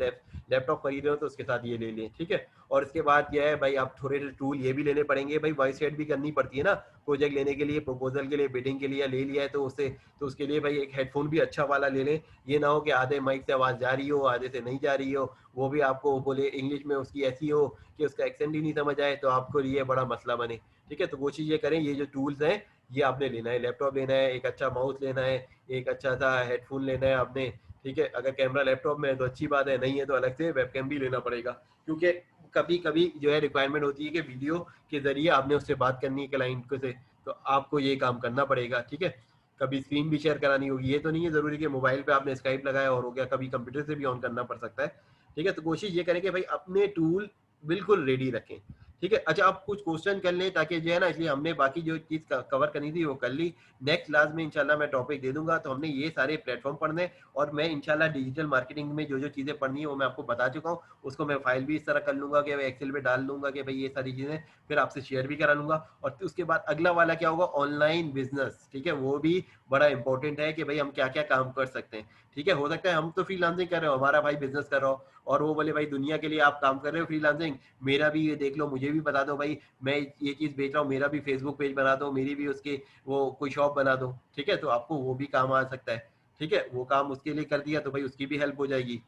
लैपटॉप खरीद रहे हो तो उसके साथ ये ले लें। ठीक है, और इसके बाद क्या है भाई आप थोड़े टूल ये भी लेने पड़ेंगे भाई, वॉइस चैट भी करनी पड़ती है ना प्रोजेक्ट लेने के लिए, प्रपोजल के लिए, बिडिंग के लिए ले लिया है तो उससे, तो उसके लिए भाई एक हेडफोन भी अच्छा वाला ले लें। ये ना हो कि आधे माइक से आवाज़ जा रही हो आधे से नहीं जा रही हो, वो भी आपको बोले इंग्लिश में उसकी ऐसी हो कि उसका एक्सेंट ही नहीं समझ आए, तो आपको ये बड़ा मसला बने। ठीक है, तो कोशिश ये करें ये जो टूल्स हैं ये आपने लेना है, लैपटॉप लेना है, एक अच्छा माउस लेना है, एक अच्छा सा हेडफोन लेना है आपने। ठीक है, अगर कैमरा लैपटॉप में है तो अच्छी बात है, नहीं है तो अलग से वेबकैम भी लेना पड़ेगा, क्योंकि कभी कभी जो है रिक्वायरमेंट होती है कि वीडियो के जरिए आपने उससे बात करनी है क्लाइंट को से, तो आपको ये काम करना पड़ेगा। ठीक है, कभी स्क्रीन भी शेयर करानी होगी, ये तो नहीं है जरूरी कि मोबाइल पे आपने स्काइप लगाया और हो गया, कभी कंप्यूटर से भी ऑन करना पड़ सकता है। ठीक है, तो कोशिश ये करें कि भाई अपने टूल बिल्कुल रेडी रखें। ठीक है, अच्छा आप कुछ क्वेश्चन कर लें ताकि जो है ना, इसलिए हमने बाकी जो चीज़ कवर करनी थी वो कर ली। नेक्स्ट क्लास में इंशाल्लाह मैं टॉपिक दे दूंगा, तो हमने ये सारे प्लेटफॉर्म पढ़ने, और मैं इंशाल्लाह डिजिटल मार्केटिंग में जो जो चीज़ें पढ़नी है वो मैं आपको बता चुका हूँ। उसको मैं फाइल भी इस तरह कर लूंगा कि मैं एक्सेल में डाल लूंगा कि भाई ये सारी चीज़ें फिर आपसे शेयर भी करा लूंगा। और उसके बाद अगला वाला क्या होगा, ऑनलाइन बिजनेस। ठीक है, वो भी बड़ा इंपॉर्टेंट है कि भाई हम क्या क्या काम कर सकते हैं। ठीक है, हो सकता है हम तो फ्रीलांसिंग कर रहे हो, हमारा भाई बिजनेस कर रहा हो, और वो बोले भाई दुनिया के लिए आप काम कर रहे हो फ्रीलांसिंग, मेरा भी ये देख लो, मुझे भी बता दो भाई, मैं ये चीज़ बेच रहा हूँ, मेरा भी फेसबुक पेज बना दो, मेरी भी उसके वो कोई शॉप बना दो। ठीक है, तो आपको वो भी काम आ सकता है। ठीक है, वो काम उसके लिए कर दिया तो भाई उसकी भी हेल्प हो जाएगी।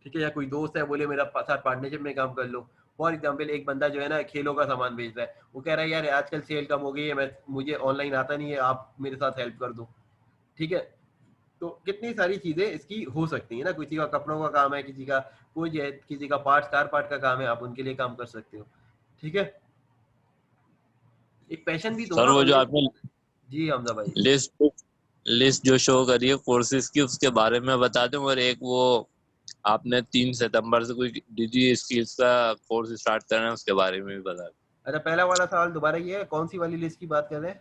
ठीक है, या कोई दोस्त है बोले मेरा साथ पार्टनरशिप में काम कर लो। फॉर एग्जाम्पल एक बंदा जो है ना खेलों का सामान बेच रहा है, वो कह रहा है यार आजकल सेल कम हो गई है, मैं मुझे ऑनलाइन आता नहीं है, आप मेरे साथ हेल्प कर दो। ठीक है, तो कितनी सारी चीजें इसकी हो सकती है ना, किसी का कपड़ों का काम है, किसी का कोई है, किसी का पार्ट कार पार्ट का काम है, आप उनके लिए काम कर सकते हो। ठीक है, एक पैशन भी तो हो सर ना वो जो ऑनलाइन। आपने जी हमजा भाई। लिस्ट लिस्ट जो शो करी है कोर्सेज की उसके बारे में बता दूं, और एक वो आपने 3 सितंबर से कोई डिजी स्किल्स का कोर्स स्टार्ट करना है उसके बारे में भी बता दें। अच्छा पहला वाला सवाल दोबारा ये है, कौन सी वाली लिस्ट की बात कर रहे हैं?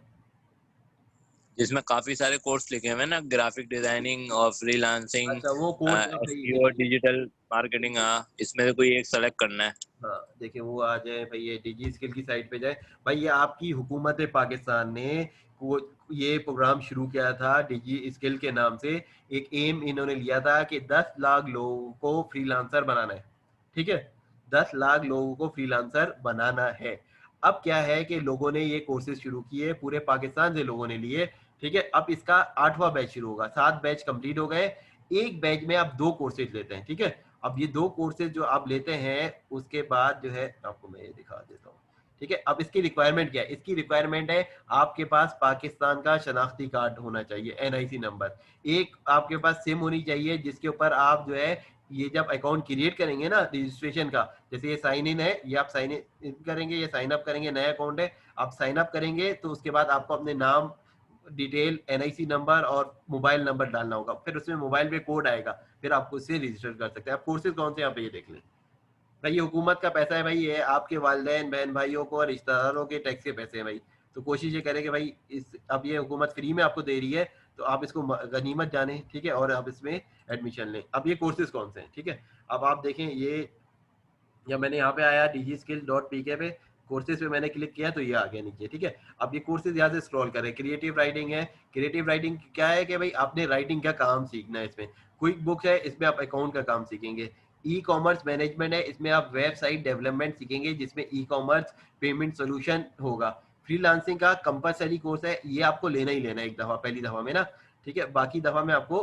जिसमें काफी सारे कोर्स लिखे हुए हैं ना, ग्राफिक डिजाइनिंग और फ्रीलांसिंग, अच्छा वो कोर्स आप सही एसईओ, देखिए। डिजिटल मार्केटिंग, हाँ इसमें से कोई एक सेलेक्ट करना है। हाँ देखिए वो आ जाए भाई, ये डिजी स्किल की साइट पे जाए भाई, ये आपकी हुकूमत पाकिस्तान ने वो ये प्रोग्राम शुरू किया था डिजी स्किल के नाम से। एक एम इन्होंने लिया था कि 10 लाख लोगों को फ्रीलांसर बनाना है। ठीक है, 10 लाख लोगों को फ्रीलांसर बनाना है। अब क्या है कि लोगों ने ये कोर्सेज शुरू किए, पूरे पाकिस्तान से लोगों ने लिए। ठीक है, अब इसका 8वां बैच शुरू होगा, 7 बैच कंप्लीट हो गए। एक बैच में आप 2 कोर्सेज लेते हैं। ठीक है, अब ये 2 कोर्सेज जो आप लेते हैं उसके बाद जो है आपको मैं ये दिखा देता हूँ। ठीक है, अब इसकी रिक्वायरमेंट क्या है, इसकी रिक्वायरमेंट है आपके पास पाकिस्तान का शनाख्ती कार्ड होना चाहिए, एनआईसी नंबर। एक आपके पास सिम होनी चाहिए जिसके ऊपर आप जो है ये जब अकाउंट क्रिएट करेंगे ना रजिस्ट्रेशन का, जैसे ये साइन इन है, ये आप साइन इन करेंगे, ये साइन अप करेंगे, नया अकाउंट है, आप साइन अप करेंगे तो उसके बाद आपको अपने नाम डिटेल, एनआईसी नंबर और मोबाइल नंबर डालना होगा, फिर उसमें मोबाइल पे कोड आएगा, फिर आप उससे रजिस्टर कर सकते हैं। आप कोर्सेज कौन से यहाँ पे ये देख लें भाई, ये हुकूमत का पैसा है भाई, ये आपके वालदेन बहन भाइयों को और रिश्तेदारों के टैक्स के पैसे हैं भाई। तो कोशिश ये करें कि भाई इस अब ये हुकूमत फ्री में आपको दे रही है, तो आप इसको गनीमत जाने। ठीक है, और आप इसमें एडमिशन लें। अब ये कोर्सेज कौन से हैं, ठीक है, अब आप देखें ये, या मैंने यहाँ पे आया digiskill.pk पे, कोर्सेज पे मैंने क्लिक किया तो ये आ गया नीचे। ठीक है, अब ये कोर्सेज यहाँ से स्क्रॉल करें, क्रिएटिव राइटिंग है। क्रिएटिव राइटिंग क्या है कि भाई आपने राइटिंग का काम सीखना है इसमें। क्विक बुक है, इसमें आप अकाउंट का काम सीखेंगे। ई कॉमर्स मैनेजमेंट है, इसमें आप वेबसाइट डेवलपमेंट सीखेंगे जिसमें ई कॉमर्स पेमेंट सोल्यूशन होगा। फ्रीलांसिंग का कंपलसरी कोर्स है, ये आपको लेना ही लेना है एक दफा, पहली दफा में ना। ठीक है, बाकी दफा में आपको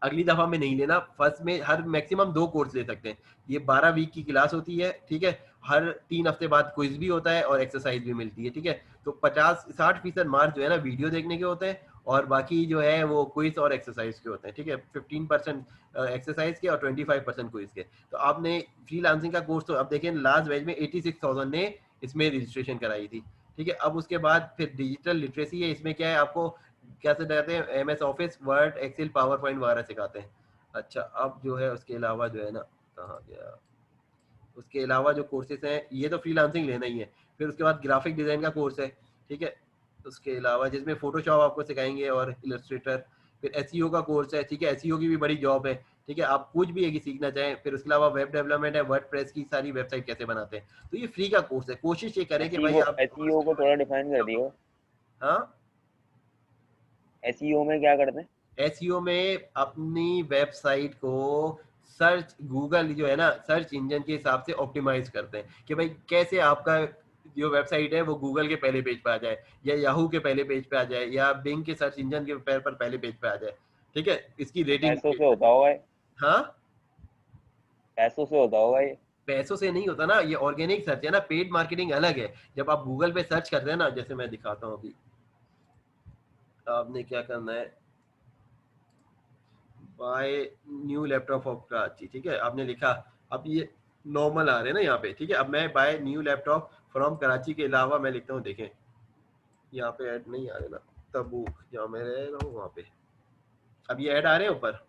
अगली दफा में नहीं लेना। फर्स्ट में हर मैक्सिमम 2 कोर्स ले सकते हैं। ये 12 वीक की क्लास होती है, ठीक है। हर 3 हफ्ते बाद क्विज भी होता है और एक्सरसाइज भी मिलती है, ठीक है। तो 50-60% मार्क्स जो है ना वीडियो देखने के होते हैं, और बाकी जो है वो क्विज और एक्सरसाइज के होते हैं, ठीक है। 15% एक्सरसाइज के और 25% क्विज के। तो आपने फ्रीलांसिंग का कोर्स तो अब देखिए लास्ट बैच में 86,000 ने इसमें रजिस्ट्रेशन कराई थी, ठीक है। अब उसके बाद फिर डिजिटल लिटरेसी है, इसमें क्या है आपको कैसे कहते हैं MS office, word, excel, PowerPoint वगैरह सिखाते हैं। अच्छा, अब जो है उसके अलावा जो है ना, कहाँ गया, उसके अलावा जो कोर्सेज हैं ये तो फ्रीलांसिंग लेना ही है। फिर उसके बाद ग्राफिक डिजाइन का कोर्स है, ठीक है। उसके अलावा जिसमें फोटोशॉप आपको सिखाएंगे और इलस्ट्रेटर। फिर एसईओ का कोर्स है, ठीक है। एसईओ की भी बड़ी जॉब है, ठीक है। आप कुछ भी एक सीखना चाहें। फिर उसके अलावा वेब डेवलपमेंट है, वर्डप्रेस की सारी वेबसाइट कैसे बनाते हैं, तो ये फ्री का कोर्स है। कोशिश ये करें कि भाई एसईओ आप एसईओ को थोड़ा डिफाइन कर दियो। हाँ, एसईओ में क्या करते हैं? एसईओ में अपनी वेबसाइट को सर्च, गूगल जो है ना सर्च इंजन के हिसाब से ऑप्टिमाइज करते हैं कि भाई कैसे आपका जो वेबसाइट है वो गूगल के पहले पेज पे आ जाए, या याहू के पहले पेज पे आ जाए, या बिंग के सर्च इंजन के पैर पर पहले पेज पे आ जाए, ठीक है। इसकी रेटिंग। पैसों से होता होगा ये? हाँ, पैसों से होता होगा ये? पैसों से नहीं होता ना, ये ऑर्गेनिक सर्च है ना, पेड मार्केटिंग अलग है। जब आप गूगल पे सर्च करते हैं ना, जैसे मैं दिखाता हूँ अभी, आपने क्या करना है, buy new laptop of Karachi, ठीक है। आपने लिखा, अब ये नॉर्मल आ रहे हैं ना यहाँ पे, ठीक है। अब मैं buy new laptop from Karachi के अलावा मैं लिखता हूँ, देखें यहाँ पे ऐड नहीं आ रहे ना, तबूक जहाँ मैं रह रहा हूँ वहाँ पे, अब ये ऐड आ रहे हैं ऊपर,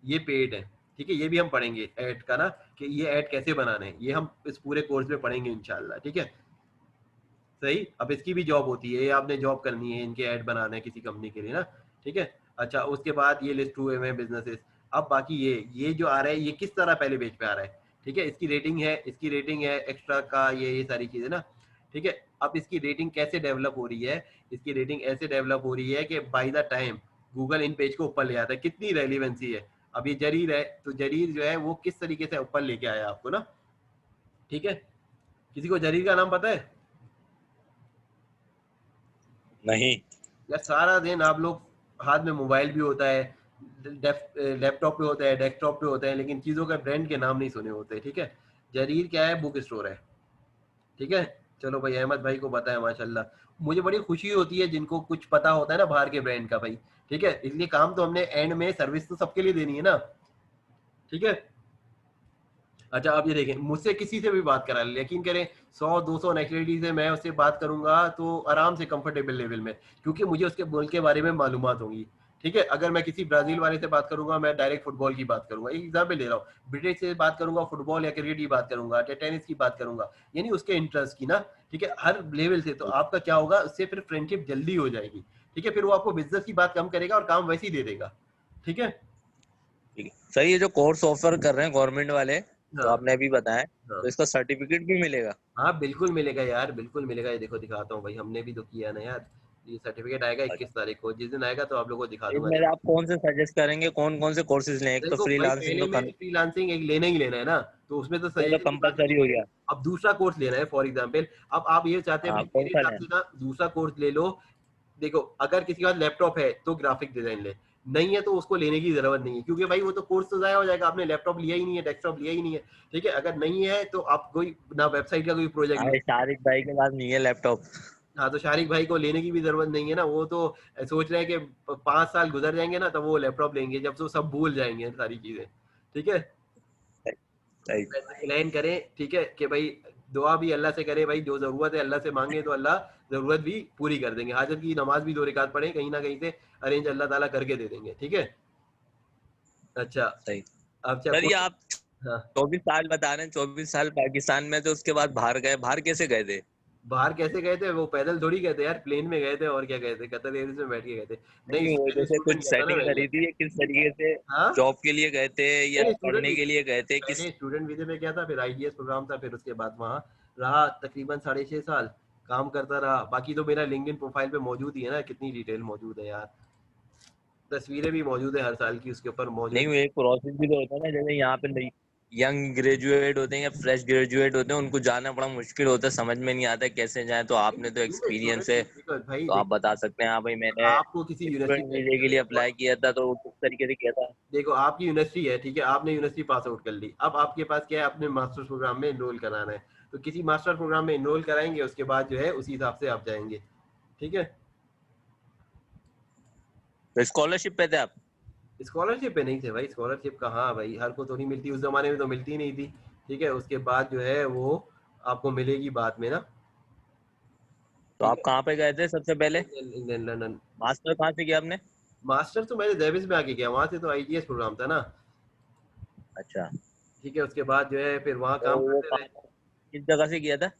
ये पेड है, ठीक है। ये भी हम पढ़ेंगे ऐड का ना, कि ये ऐड कैसे बनाने हैं, ये हम इस पूरे कोर्स में पढ़ेंगे इंशाल्लाह, ठीक है। सही, अब इसकी भी जॉब होती है, ये आपने जॉब करनी है, इनके ऐड बनाना है किसी कंपनी के लिए ना, ठीक है। अच्छा, उसके बाद ये लिस्ट हुए हैं बिजनेसेस। अब बाकी ये जो आ रहा है ये किस तरह पहले पेज पे आ रहा है, ठीक है। इसकी रेटिंग है एक्स्ट्रा का, ये सारी चीजें ना, ठीक है। अब इसकी रेटिंग कैसे डेवलप हो रही है, इसकी रेटिंग ऐसे डेवलप हो रही है कि by the time Google in page को ऊपर ले आता है, कितनी रेलिवेंसी है। अब ये जरीर है, तो जरीर जो है वो किस तरीके से ऊपर लेके आया आपको ना, ठीक है। किसी को जरीर का नाम पता है? नहीं। यार सारा दिन आप लोग, हाथ में मोबाइल भी होता है, लैपटॉप पे होता है, डेस्कटॉप पे होता है, लेकिन चीज़ों का ब्रांड के नाम नहीं सुने होते, ठीक है। जरीर क्या है, बुक स्टोर है, ठीक है। चलो भाई, अहमद भाई को पता है माशाल्लाह। मुझे बड़ी खुशी होती है जिनको कुछ पता होता है ना बाहर के ब्रांड का भाई, ठीक है। इसलिए काम तो हमने एंड में सर्विस तो सबके लिए देनी है ना, ठीक है। अच्छा, अब ये देखें, मुझसे किसी से भी बात करा ले, यकीन करें 100-200 नेशनलिटी से मैं उससे बात करूंगा तो आराम से कंफर्टेबल लेवल में, क्योंकि मुझे उसके मुल्क के बारे में मालूमात होंगी, ठीक है। अगर मैं किसी ब्राजील वाले से बात करूंगा, मैं डायरेक्ट फुटबॉल की बात करूंगा, एक एग्जाम्पल ले रहा हूँ। ब्रिटिश से बात करूंगा, फुटबॉल या क्रिकेट की बात करूंगा, टेनिस की बात करूंगा, यानी उसके इंटरेस्ट की ना, ठीक है, हर लेवल से। तो आपका क्या होगा, उससे फिर फ्रेंडशिप जल्दी हो जाएगी, ठीक है। फिर वो आपको बिजनेस की बात कम करेगा और काम वैसे ही दे देगा, ठीक है। ठीक है सर, ये जो कोर्स ऑफर कर रहे हैं गवर्नमेंट वाले, तो हाँ, आपने अभी बताया, हाँ, तो इसका सर्टिफिकेट भी मिलेगा? हाँ, बिल्कुल मिलेगा यार, बिल्कुल मिलेगा। ये देखो दिखाता हूँ भाई, हमने भी तो किया ना यार। ये सर्टिफिकेट आएगा अच्छा, 21 तारीख को, जिस दिन आएगा तो आप लोगों को दिखा दूंगा। इसमें आप कौन से सजेस्ट करेंगे, कौन कौन से कोर्सेज लें? एक तो देखो भाई, फ्रीलांसिंग पहले तो में फ्रीलांसिंग एक लेना ही लेना है ना, तो उसमें तो सजेशन की बात कंपलसरी नहीं हो है। गया। अब दूसरा कोर्स लेना है फॉर एग्जांपल, अब आप ये चाहते हैं हाँ, भाई कौन मेरे सा हिसाब लें? से ना दूसरा कोर्स ले लो। देखो, अगर किसी के पास लैपटॉप है तो ग्राफिक डिजाइन ले, नहीं है तो उसको लेने की जरूरत नहीं है, क्योंकि भाई वो तो कोर्स तो जाया हो जाएगा, आपने लैपटॉप लिया ही नहीं है, डेस्कटॉप लिया ही नहीं है, ठीक है। अगर नहीं है तो आप कोई ना वेबसाइट का कोई प्रोजेक्ट हाँ, ले। शारिक भाई के पास नहीं है लैपटॉप। हाँ, तो शारिक भाई को लेने की भी जरूरत नहीं है ना, वो तो सोच रहे हैं कि 5 साल गुजर जाएंगे ना तब वो लैपटॉप लेंगे, जब तो सब भूल जाएंगे सारी चीजें, ठीक है। सही। वैसे प्लान करें, ठीक है, कि भाई दुआ भी अल्लाह से करें भाई, जो जरूरत है अल्लाह से मांगे तो अल्लाह जरूरत भी पूरी कर देंगे। हाजत की नमाज भी 2 रकात पढ़े, कहीं ना कहीं से अरेंज अल्लाह ताला करके दे देंगे, ठीक है। अच्छा, सही। अब क्या सर, ये कोई, आप हाँ, 24 साल बता रहे हैं, 24 साल पाकिस्तान में, तो उसके बाद बाहर गए, बाहर कैसे गए थे? बाहर कैसे गए थे, वो पैदल थोड़ी गए थे यार, प्लेन में गए थे, और क्या गए थे, कतर एयरवेज में बैठ के गए थे। नहीं, नहीं, वो इससे पहले जैसे स्टूडेंट कुछ गया था ना सेटिंग मैं करी इधर। थी, ये किस तरीके से? हाँ, जॉब के लिए गए थे या नहीं, स्टूडेंट पढ़ने के वीजे, लिए गए थे, किस? पहले स्टूडेंट वीजे पे गया था, फिर आईडीएस प्रोग्राम था, फिर उसके बाद वहाँ रहा तकरीबन 6.5 साल, काम करता रहा। बाकी तो मेरा लिंक्डइन प्रोफाइल पे मौजूद ही है ना, कितनी डिटेल मौजूद है यार, तस्वीरें भी मौजूद है हर साल की उसके ऊपर नहीं, मौजूद। वो एक प्रोसेस भी तो होता है ना, जैसे यहाँ पे नहीं, यंग ग्रेजुएट होते हैं या फ्रेश ग्रेजुएट होते हैं, उनको जाना बड़ा मुश्किल होता है, समझ में नहीं आता है कैसे जाएं। तो आपने तो एक्सपीरियंस है, देखो भाई, तो आप बता सकते हैं। हाँ भाई, मैंने आपको किसी यूनिवर्सिटी स्टूडेंट वीजे के लिए अप्लाई किया था, तो किस तरीके से किया था? देखो आपकी यूनिवर्सिटी है, ठीक है, आपने यूनिवर्सिटी पास आउट कर ली, अब आपके पास क्या है, अपने मास्टर्स प्रोग्राम में इनरोल कराना है। तो किसी मास्टर प्रोग्राम में इनरोल कराएंगे, उसके बाद जो है उसी हिसाब से आप जाएंगे, ठीक है। तो स्कॉलरशिप पे थे आप? स्कॉलरशिप पे नहीं थे भाई, स्कॉलरशिप कहाँ भाई, हर को तो नहीं मिलती, उस जमाने में तो मिलती नहीं थी, ठीक है। उसके बाद जो है वो आपको मिलेगी बाद में ना, तो ठीक आप कहाँ पे गए थे सबसे पहले? है। लंदन। मास्टर कहाँ से किया आपने? मास्टर तो मैंने डेविस में आके किया, वहां से तो आईजीएस प्रोग्राम था ना, अच्छा। ठीक है। उसके बाद जो है फिर वहाँ तो काम वो करते रहे। किस जगह से किया था?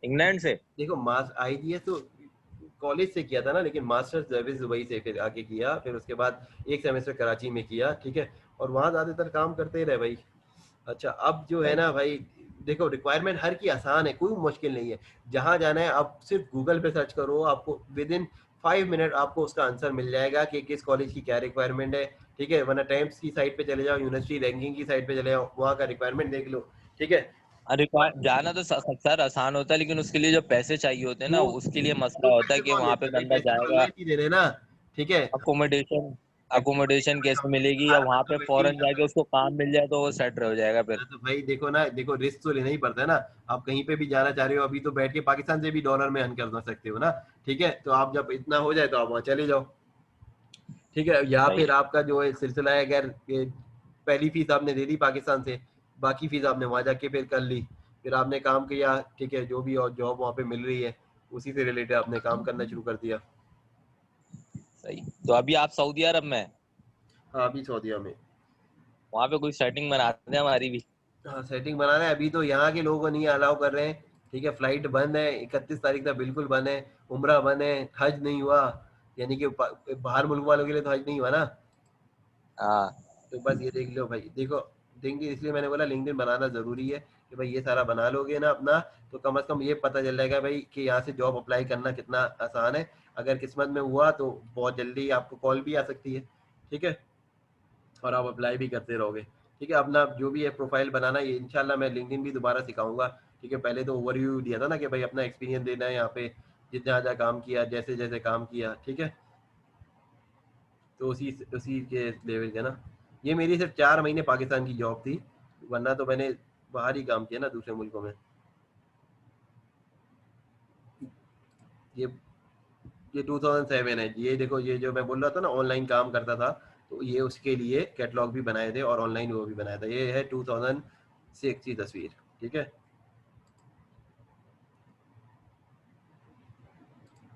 इंग्लैंड से? देखो मास आईजीएस तो कॉलेज से किया था ना, लेकिन मास्टर्स डेविस दुबई से फिर आके किया, फिर उसके बाद एक सेमेस्टर कराची में किया, ठीक है। और वहाँ ज्यादातर काम करते ही रहे भाई। अच्छा अब जो है सही। ना भाई, देखो रिक्वायरमेंट हर की आसान है, कोई मुश्किल नहीं है। जहाँ जाना है आप सिर्फ गूगल पे सर्च करो, आपको विद इन 5 मिनट आपको उसका आंसर मिल जाएगा कि किस कॉलेज की क्या रिक्वायरमेंट है, ठीक है। वरना टाइम्स की साइट पे चले जाओ, यूनिवर्सिटी रैंकिंग की साइट पे चले जाओ, वहाँ का रिक्वायरमेंट देख लो, ठीक है। अरे जाना तो सर आसान होता है, लेकिन उसके लिए जो पैसे चाहिए होते हैं ना, वो उसके लिए वो मसला होता है पैसे कि कौन वहां देता पे है भाई, बंदा पैसे तो जाएगा। अल्लाह ही दे रहे ना, ठीक है। अकोमोडेशन अकोमोडेशन कैसे मिलेगी, या हर वहां बंदा पे वैसे ही फॉरेन जाता जाके है। उसको काम मिल जाए तो वो सेट हो जाएगा फिर। हाँ, तो भाई देखो ना, देखो रिस्क तो लेना ही पड़ता है ना। आप कहीं पे भी जाना चाह रहे हो, अभी तो बैठ के पाकिस्तान से भी डॉलर में अर्न कर सकते हो ना, ठीक है। तो आप जब इतना हो जाए तो आप वहाँ चले जाओ, ठीक है। या सही फिर है। आपका जो है सिलसिला है, अगर पहली फीस आपने दे दी पाकिस्तान से, बाकी फीस आपने वहाँ जाके फिर कर ली, फिर आपने काम किया, ठीक है, जो भी और जॉब वहाँ पे मिल रही है उसी से रिलेटेड आपने काम करना शुरू कर दिया। सही। तो अभी आप सऊदी अरब में हैं? हाँ अभी सऊदीया में। वहां पे कोई सेटिंग बनाते हैं हमारी भी? हाँ सेटिंग बना रहे हैं, अभी तो यहाँ के लोगों को नहीं अलाउ कर रहे हैं, ठीक है। फ्लाइट बंद है, 31 तारीख तक बिल्कुल बंद है। उम्रा बंद है, हज नहीं हुआ, यानी कि बाहर मुल्क वालों के लिए तो हज नहीं हुआ ना। हाँ। तो बस ये देख लो भाई, देखो लिंक्डइन, इसलिए मैंने बोला लिंक्डइन बनाना जरूरी है कि भाई ये सारा बना लोगे ना अपना, तो कम से कम ये पता चल जाएगा भाई कि यहाँ से जॉब अप्लाई करना कितना आसान है। अगर किस्मत में हुआ तो बहुत जल्दी आपको कॉल भी आ सकती है, ठीक है, और आप अप्लाई भी करते रहोगे, ठीक है। अपना जो भी है प्रोफाइल बनाना, ये इंशाल्लाह मैं लिंक्डइन भी दोबारा सिखाऊंगा, ठीक है। पहले तो ओवरव्यू दिया था ना कि भाई अपना एक्सपीरियंस देना है यहाँ पे, जितना जहाँ काम किया, जैसे जैसे काम किया, ठीक है। तो उसी उसी के लेवल का ना, ये मेरी सिर्फ 4 महीने पाकिस्तान की जॉब थी, वरना तो मैंने बाहर ही काम किया ना दूसरे मुल्कों में। ये ये 2007 है, ये देखो, ये जो मैं बोल रहा था ना ऑनलाइन काम करता था, तो ये उसके लिए कैटलॉग भी बनाए थे और ऑनलाइन वो भी बनाया था। ये है 2006 की तस्वीर, ठीक है।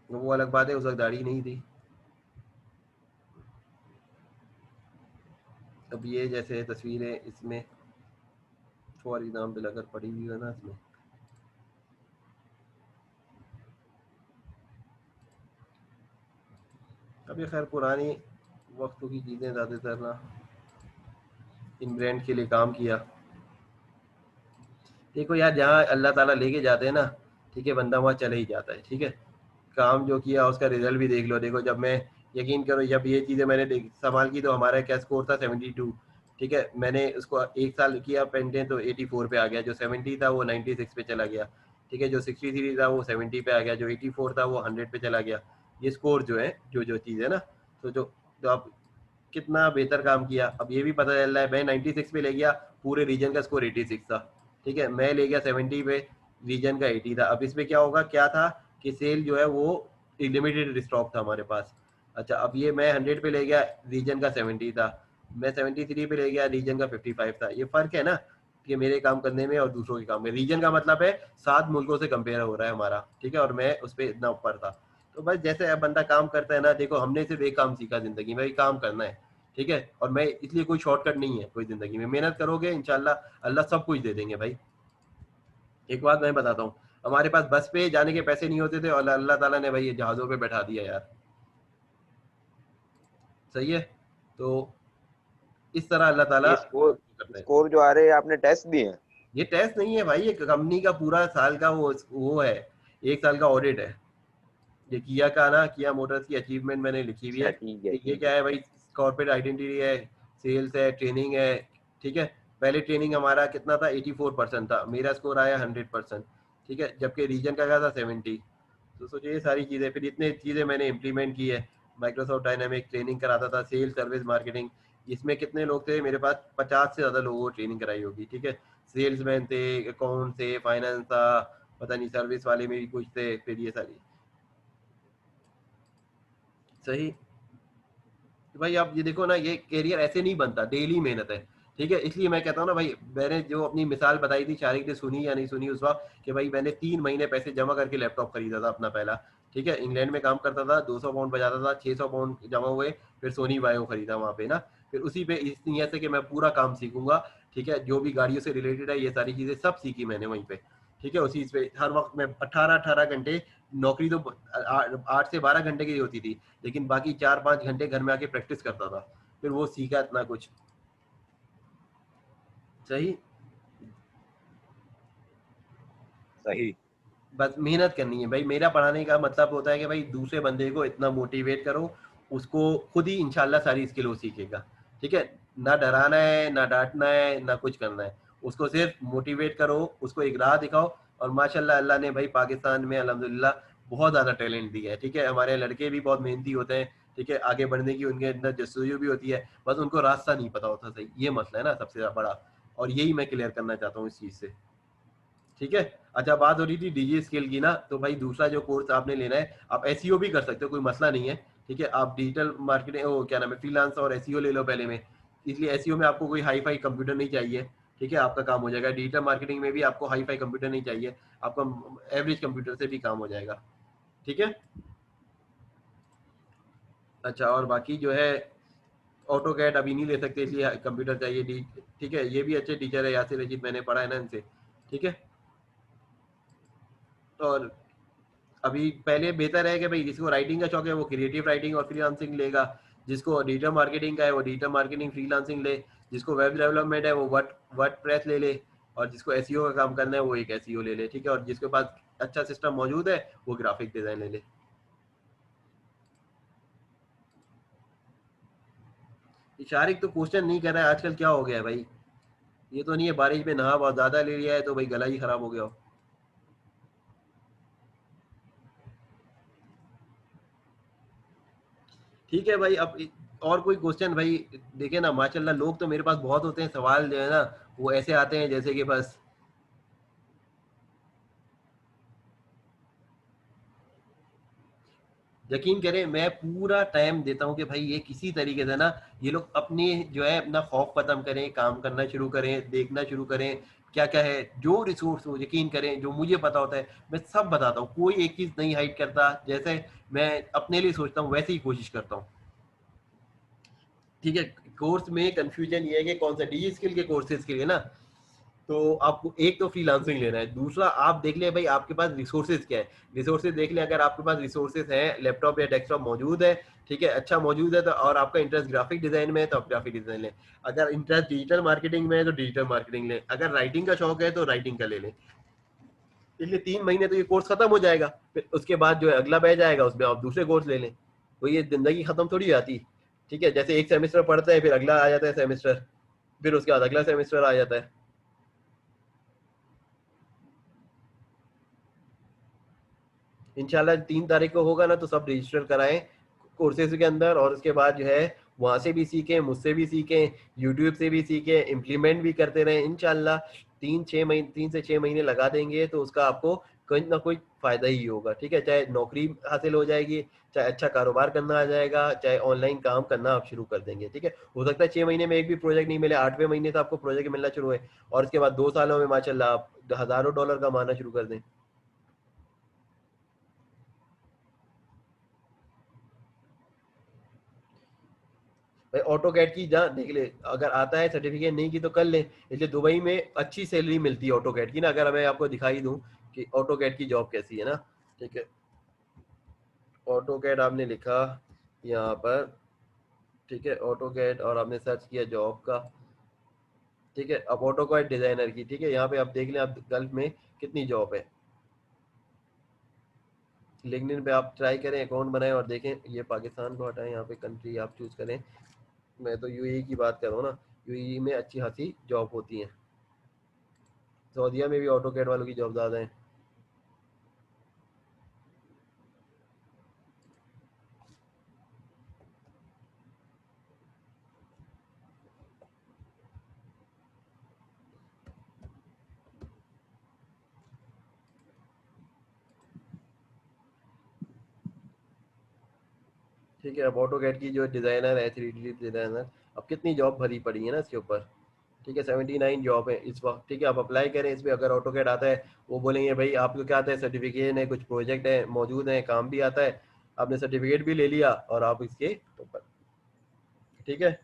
वो अलग बात है, उस वक्त दाढ़ी नहीं थी। अब ये जैसे तस्वीर है, इसमें फॉर एग्जाम्पल अगर पड़ी हुई है ना इसमें, अब ये खैर पुरानी वक्तों की चीज़ें ज़्यादातर ना, इन ब्रांड के लिए काम किया। देखो यार, जहाँ अल्लाह ताला लेके जाते हैं ना, ठीक है, बंदा वहाँ चले ही जाता है, ठीक है। काम जो किया उसका रिजल्ट भी देख लो। देखो जब मैं, यकीन करो, जब ये चीज़ें मैंने संभाल की, तो हमारा क्या स्कोर था 72, ठीक है। मैंने उसको 1 साल किया पेंटें, तो 84 पे आ गया। जो 70 था वो 96 पे चला गया, ठीक है। जो 63 था वो 70 पे आ गया, जो 84 था वो 100 पे चला गया। ये स्कोर जो है, जो जो चीज़ है ना, तो जो आप कितना बेहतर काम किया। अब ये भी पता चल रहा है, मैं 96 पे ले गया, पूरे रीजन का स्कोर 86 था, ठीक है। मैं ले गया 70 पे, रीजन का 80 था। अब इसमें क्या होगा, क्या था कि सेल जो है वो लिमिटेड स्टॉक था हमारे पास। अच्छा अब ये मैं 100 पे ले गया, रीजन का 70 था। मैं 73 पे ले गया, रीजन का 55 था। ये फर्क है ना कि मेरे काम करने में और दूसरों के काम में। रीजन का मतलब है 7 मुल्कों से कंपेयर हो रहा है हमारा, ठीक है, और मैं उस पर इतना ऊपर था। तो बस जैसे अब बंदा काम करता है ना, देखो हमने सिर्फ एक काम सीखा जिंदगी में, काम करना है, ठीक है। और मैं इसलिए, कोई शॉर्टकट नहीं है कोई जिंदगी में, मेहनत करोगे इंशाल्लाह अल्लाह सब कुछ दे देंगे भाई। एक बात मैं बताता हूँ, हमारे पास बस पे जाने के पैसे नहीं होते थे, और अल्लाह ताला ने भाई ये जहाज़ों पे बैठा दिया यार, सही है। तो इस तरह अल्लाह ताला ये स्कोर करते हैं। स्कोर जो आ रहे हैं, आपने टेस्ट दिए हैं? ये टेस्ट नहीं है भाई, ये कंपनी का पूरा साल का वो है, 1 साल का ऑडिट है। ये किया का ना, किया मोटर्स की अचीवमेंट मैंने लिखी हुई अच्छा है ठीक है कि ये ठीक क्या है। है भाई, कॉर्पोरेट आइडेंटिटी है, सेल्स है, ट्रेनिंग है, ठीक है, पहले ट्रेनिंग हमारा कितना था, 84% था, मेरा स्कोर आया 100%, ठीक है, जबकि रीजन का क्या था 70। तो सोचिए ये सारी चीज़ें, फिर इतने चीज़ें मैंने इम्प्लीमेंट की है। माइक्रोसॉफ्ट डायनामिक ट्रेनिंग कराता था, सेल्स सर्विस मार्केटिंग, इसमें कितने लोग थे मेरे पास, 50 से ज़्यादा लोगों को ट्रेनिंग कराई होगी, ठीक है। सेल्समैन थे, अकाउंट थे, फाइनेंस था, पता नहीं सर्विस वाले में भी कुछ थे, फिर ये सारी सही। तो भाई आप ये देखो ना, ये करियर ऐसे नहीं बनता, डेली मेहनत है, ठीक है। इसलिए मैं कहता हूँ ना भाई, मैंने जो अपनी मिसाल बताई थी, शारिक ने सुनी या नहीं सुनी उस वक्त, कि भाई मैंने 3 महीने पैसे जमा करके लैपटॉप खरीदा था अपना पहला, ठीक है। इंग्लैंड में काम करता था, 200 पाउंड बजाता था, 600 पाउंड जमा हुए, फिर सोनी वायो खरीदा वहाँ पे ना, फिर उसी पे इस नीयत से कि मैं पूरा काम सीखूंगा, ठीक है, जो भी गाड़ियों से रिलेटेड है, ये सारी चीजें सब सीखी मैंने वहीं पे, ठीक है। उसी पे हर वक्त में 18-18 घंटे नौकरी तो 8 से 12 घंटे की होती थी, लेकिन बाकी 4-5 घंटे घर में आके प्रैक्टिस करता था, फिर वो सीखा इतना कुछ, सही। सही। बस मेहनत करनी है भाई, मेरा पढ़ाने का मतलब होता है कि भाई दूसरे बंदे को इतना मोटिवेट करो, उसको खुद ही इंशाल्लाह सारी स्किल वो सीखेगा, ठीक है। ना डराना है, ना डांटना है, ना कुछ करना है, उसको सिर्फ मोटिवेट करो, उसको एक राह दिखाओ। और माशाल्लाह अल्लाह ने भाई पाकिस्तान में अल्हम्दुलिल्लाह बहुत ज़्यादा टैलेंट दिया है, ठीक है। हमारे लड़के भी बहुत मेहनती होते हैं, ठीक है, आगे बढ़ने की उनके अंदर जस्तजू भी होती है, बस उनको रास्ता नहीं पता होता, सही, ये मसला है ना सबसे बड़ा, और यही मैं क्लियर करना चाहता हूँ इस चीज़ से, ठीक है। अच्छा, बात हो रही थी डीजे स्किल की ना, तो भाई दूसरा जो कोर्स आपने लेना है, आप एसईओ भी कर सकते हो, कोई मसला नहीं है, ठीक है। आप डिजिटल मार्केटिंग, वो क्या नाम है, फ्रीलांस और एसईओ ले लो पहले में। इसलिए एसईओ में आपको कोई हाई फाई कंप्यूटर नहीं चाहिए, ठीक है, आपका काम हो जाएगा। डिजिटल मार्केटिंग में भी आपको हाई फाई कंप्यूटर नहीं चाहिए, आपका एवरेज कंप्यूटर से भी काम हो जाएगा, ठीक है। अच्छा, और बाकी जो है ऑटो कैड अभी नहीं ले सकते, इसलिए कंप्यूटर चाहिए, ठीक है। ये भी अच्छे टीचर है, यासिर रशीद, मैंने पढ़ा है ना इनसे, ठीक है। और अभी पहले बेहतर है कि भाई जिसको राइटिंग का शौक है वो क्रिएटिव राइटिंग और फ्रीलांसिंग लेगा, जिसको डिजिटल मार्केटिंग का है वो डिजिटल मार्केटिंग फ्रीलांसिंग ले, जिसको वेब डेवलपमेंट है वो वर्डप्रेस ले ले, और जिसको एसईओ का काम करना है वो एक एसईओ ले ले, ठीक है। और जिसके पास अच्छा सिस्टम मौजूद है वो ग्राफिक डिजाइन ले ले। शारिक तो क्वेश्चन नहीं कर रहा है आजकल, क्या हो गया है भाई? ये तो नहीं है बारिश में नहा बहुत ज्यादा ले लिया है तो भाई गला ही खराब हो गया हो। ठीक है भाई, अब और कोई क्वेश्चन भाई? देखे ना माशाल्लाह लोग तो मेरे पास बहुत होते हैं, सवाल जो है ना वो ऐसे आते हैं जैसे कि बस, यकीन करें मैं पूरा टाइम देता हूँ कि भाई ये किसी तरीके से ना, ये लोग अपने जो है अपना खौफ खत्म करें, काम करना शुरू करें, देखना शुरू करें क्या क्या है, जो रिसोर्स हो यकीन करें जो मुझे पता होता है मैं सब बताता हूँ, कोई एक चीज नहीं हाइड करता, जैसे मैं अपने लिए सोचता हूँ वैसे ही कोशिश करता हूँ, ठीक है। कोर्स में कंफ्यूजन ये है कि कौन सा डी स्किल के कोर्सेज के लिए ना, तो आपको एक तो फ्रीलांसिंग लेना है, दूसरा आप देख ले भाई आपके पास रिसोर्सेज क्या है, रिसोर्सेज देख ले, अगर आपके पास रिसोर्सेज हैं, लैपटॉप या डेस्कटॉप मौजूद है, ठीक है, अच्छा मौजूद है, तो और आपका इंटरेस्ट ग्राफिक डिजाइन में है तो आप ग्राफिक डिजाइन लें, अगर इंटरेस्ट डिजिटल मार्केटिंग में है तो डिजिटल मार्केटिंग लें, अगर राइटिंग का शौक है तो राइटिंग का ले लें। इसलिए 3 महीने तो ये कोर्स खत्म हो जाएगा, फिर उसके बाद जो है अगला बैच आएगा उसमें आप दूसरे कोर्स ले लें, तो ये जिंदगी खत्म थोड़ी आती, ठीक है। जैसे एक सेमेस्टर पढ़ते हैं फिर अगला आ जाता है सेमेस्टर, फिर उसके बाद अगला सेमेस्टर आ जाता है। इंशाल्लाह 3 तारीख को होगा ना, तो सब रजिस्टर कराएं कोर्सेज के अंदर, और उसके बाद जो है वहां से भी सीखें, मुझसे भी सीखें, यूट्यूब से भी सीखें, इम्प्लीमेंट भी करते रहें इंशाल्लाह। 3-6 महीने, 3 से 6 महीने लगा देंगे तो उसका आपको कोई ना कोई फायदा ही होगा, ठीक है। चाहे नौकरी हासिल हो जाएगी, चाहे अच्छा कारोबार करना आ जाएगा, चाहे ऑनलाइन काम करना आप शुरू कर देंगे, ठीक है। हो सकता है 6 महीने में एक भी प्रोजेक्ट नहीं मिले, 8वें महीने से आपको प्रोजेक्ट मिलना शुरू है, और उसके बाद 2 सालों में माशाल्लाह आप हजारों डॉलर कमाना शुरू कर दें। भाई ऑटो कैड की जा देख ले, अगर आता है सर्टिफिकेट, नहीं की तो कर ले, इसलिए दुबई में अच्छी सैलरी मिलती है ऑटो कैड की ना, अगर मैं आपको दिखाई दूं कि ऑटो कैड की जॉब कैसी है ना, ठीक है। ऑटो कैड आपने लिखा यहाँ पर, ठीक है, ऑटो कैड, और आपने सर्च किया जॉब का, ठीक है। अब ऑटो कैड डिजाइनर की, ठीक है, यहाँ पे आप देख लें आप गल्फ में कितनी जॉब है। लिंक्डइन पे आप ट्राई करें, अकाउंट बनाएं और देखें, ये पाकिस्तान को हटाएं, यहाँ पे कंट्री आप चूज करें, मैं तो यूएई की बात कर रहा हूँ ना, यूएई में अच्छी खासी जॉब होती हैं। सऊदीया में भी ऑटो कैड वालों की जॉब ज़्यादा है। ठीक है, अब ऑटो कैड की जो डिज़ाइनर है, 3D डिज़ाइनर, अब कितनी जॉब भरी पड़ी है ना इसके ऊपर। ठीक है, 79 जॉब है इस वक्त। ठीक है, आप अप्लाई करें इस पर। अगर ऑटो कैड आता है, वो बोलेंगे भाई आपको क्या आता है, सर्टिफिकेशन है, कुछ प्रोजेक्ट है मौजूद है, काम भी आता है, आपने सर्टिफिकेट भी ले लिया और आप इसके ऊपर। ठीक है।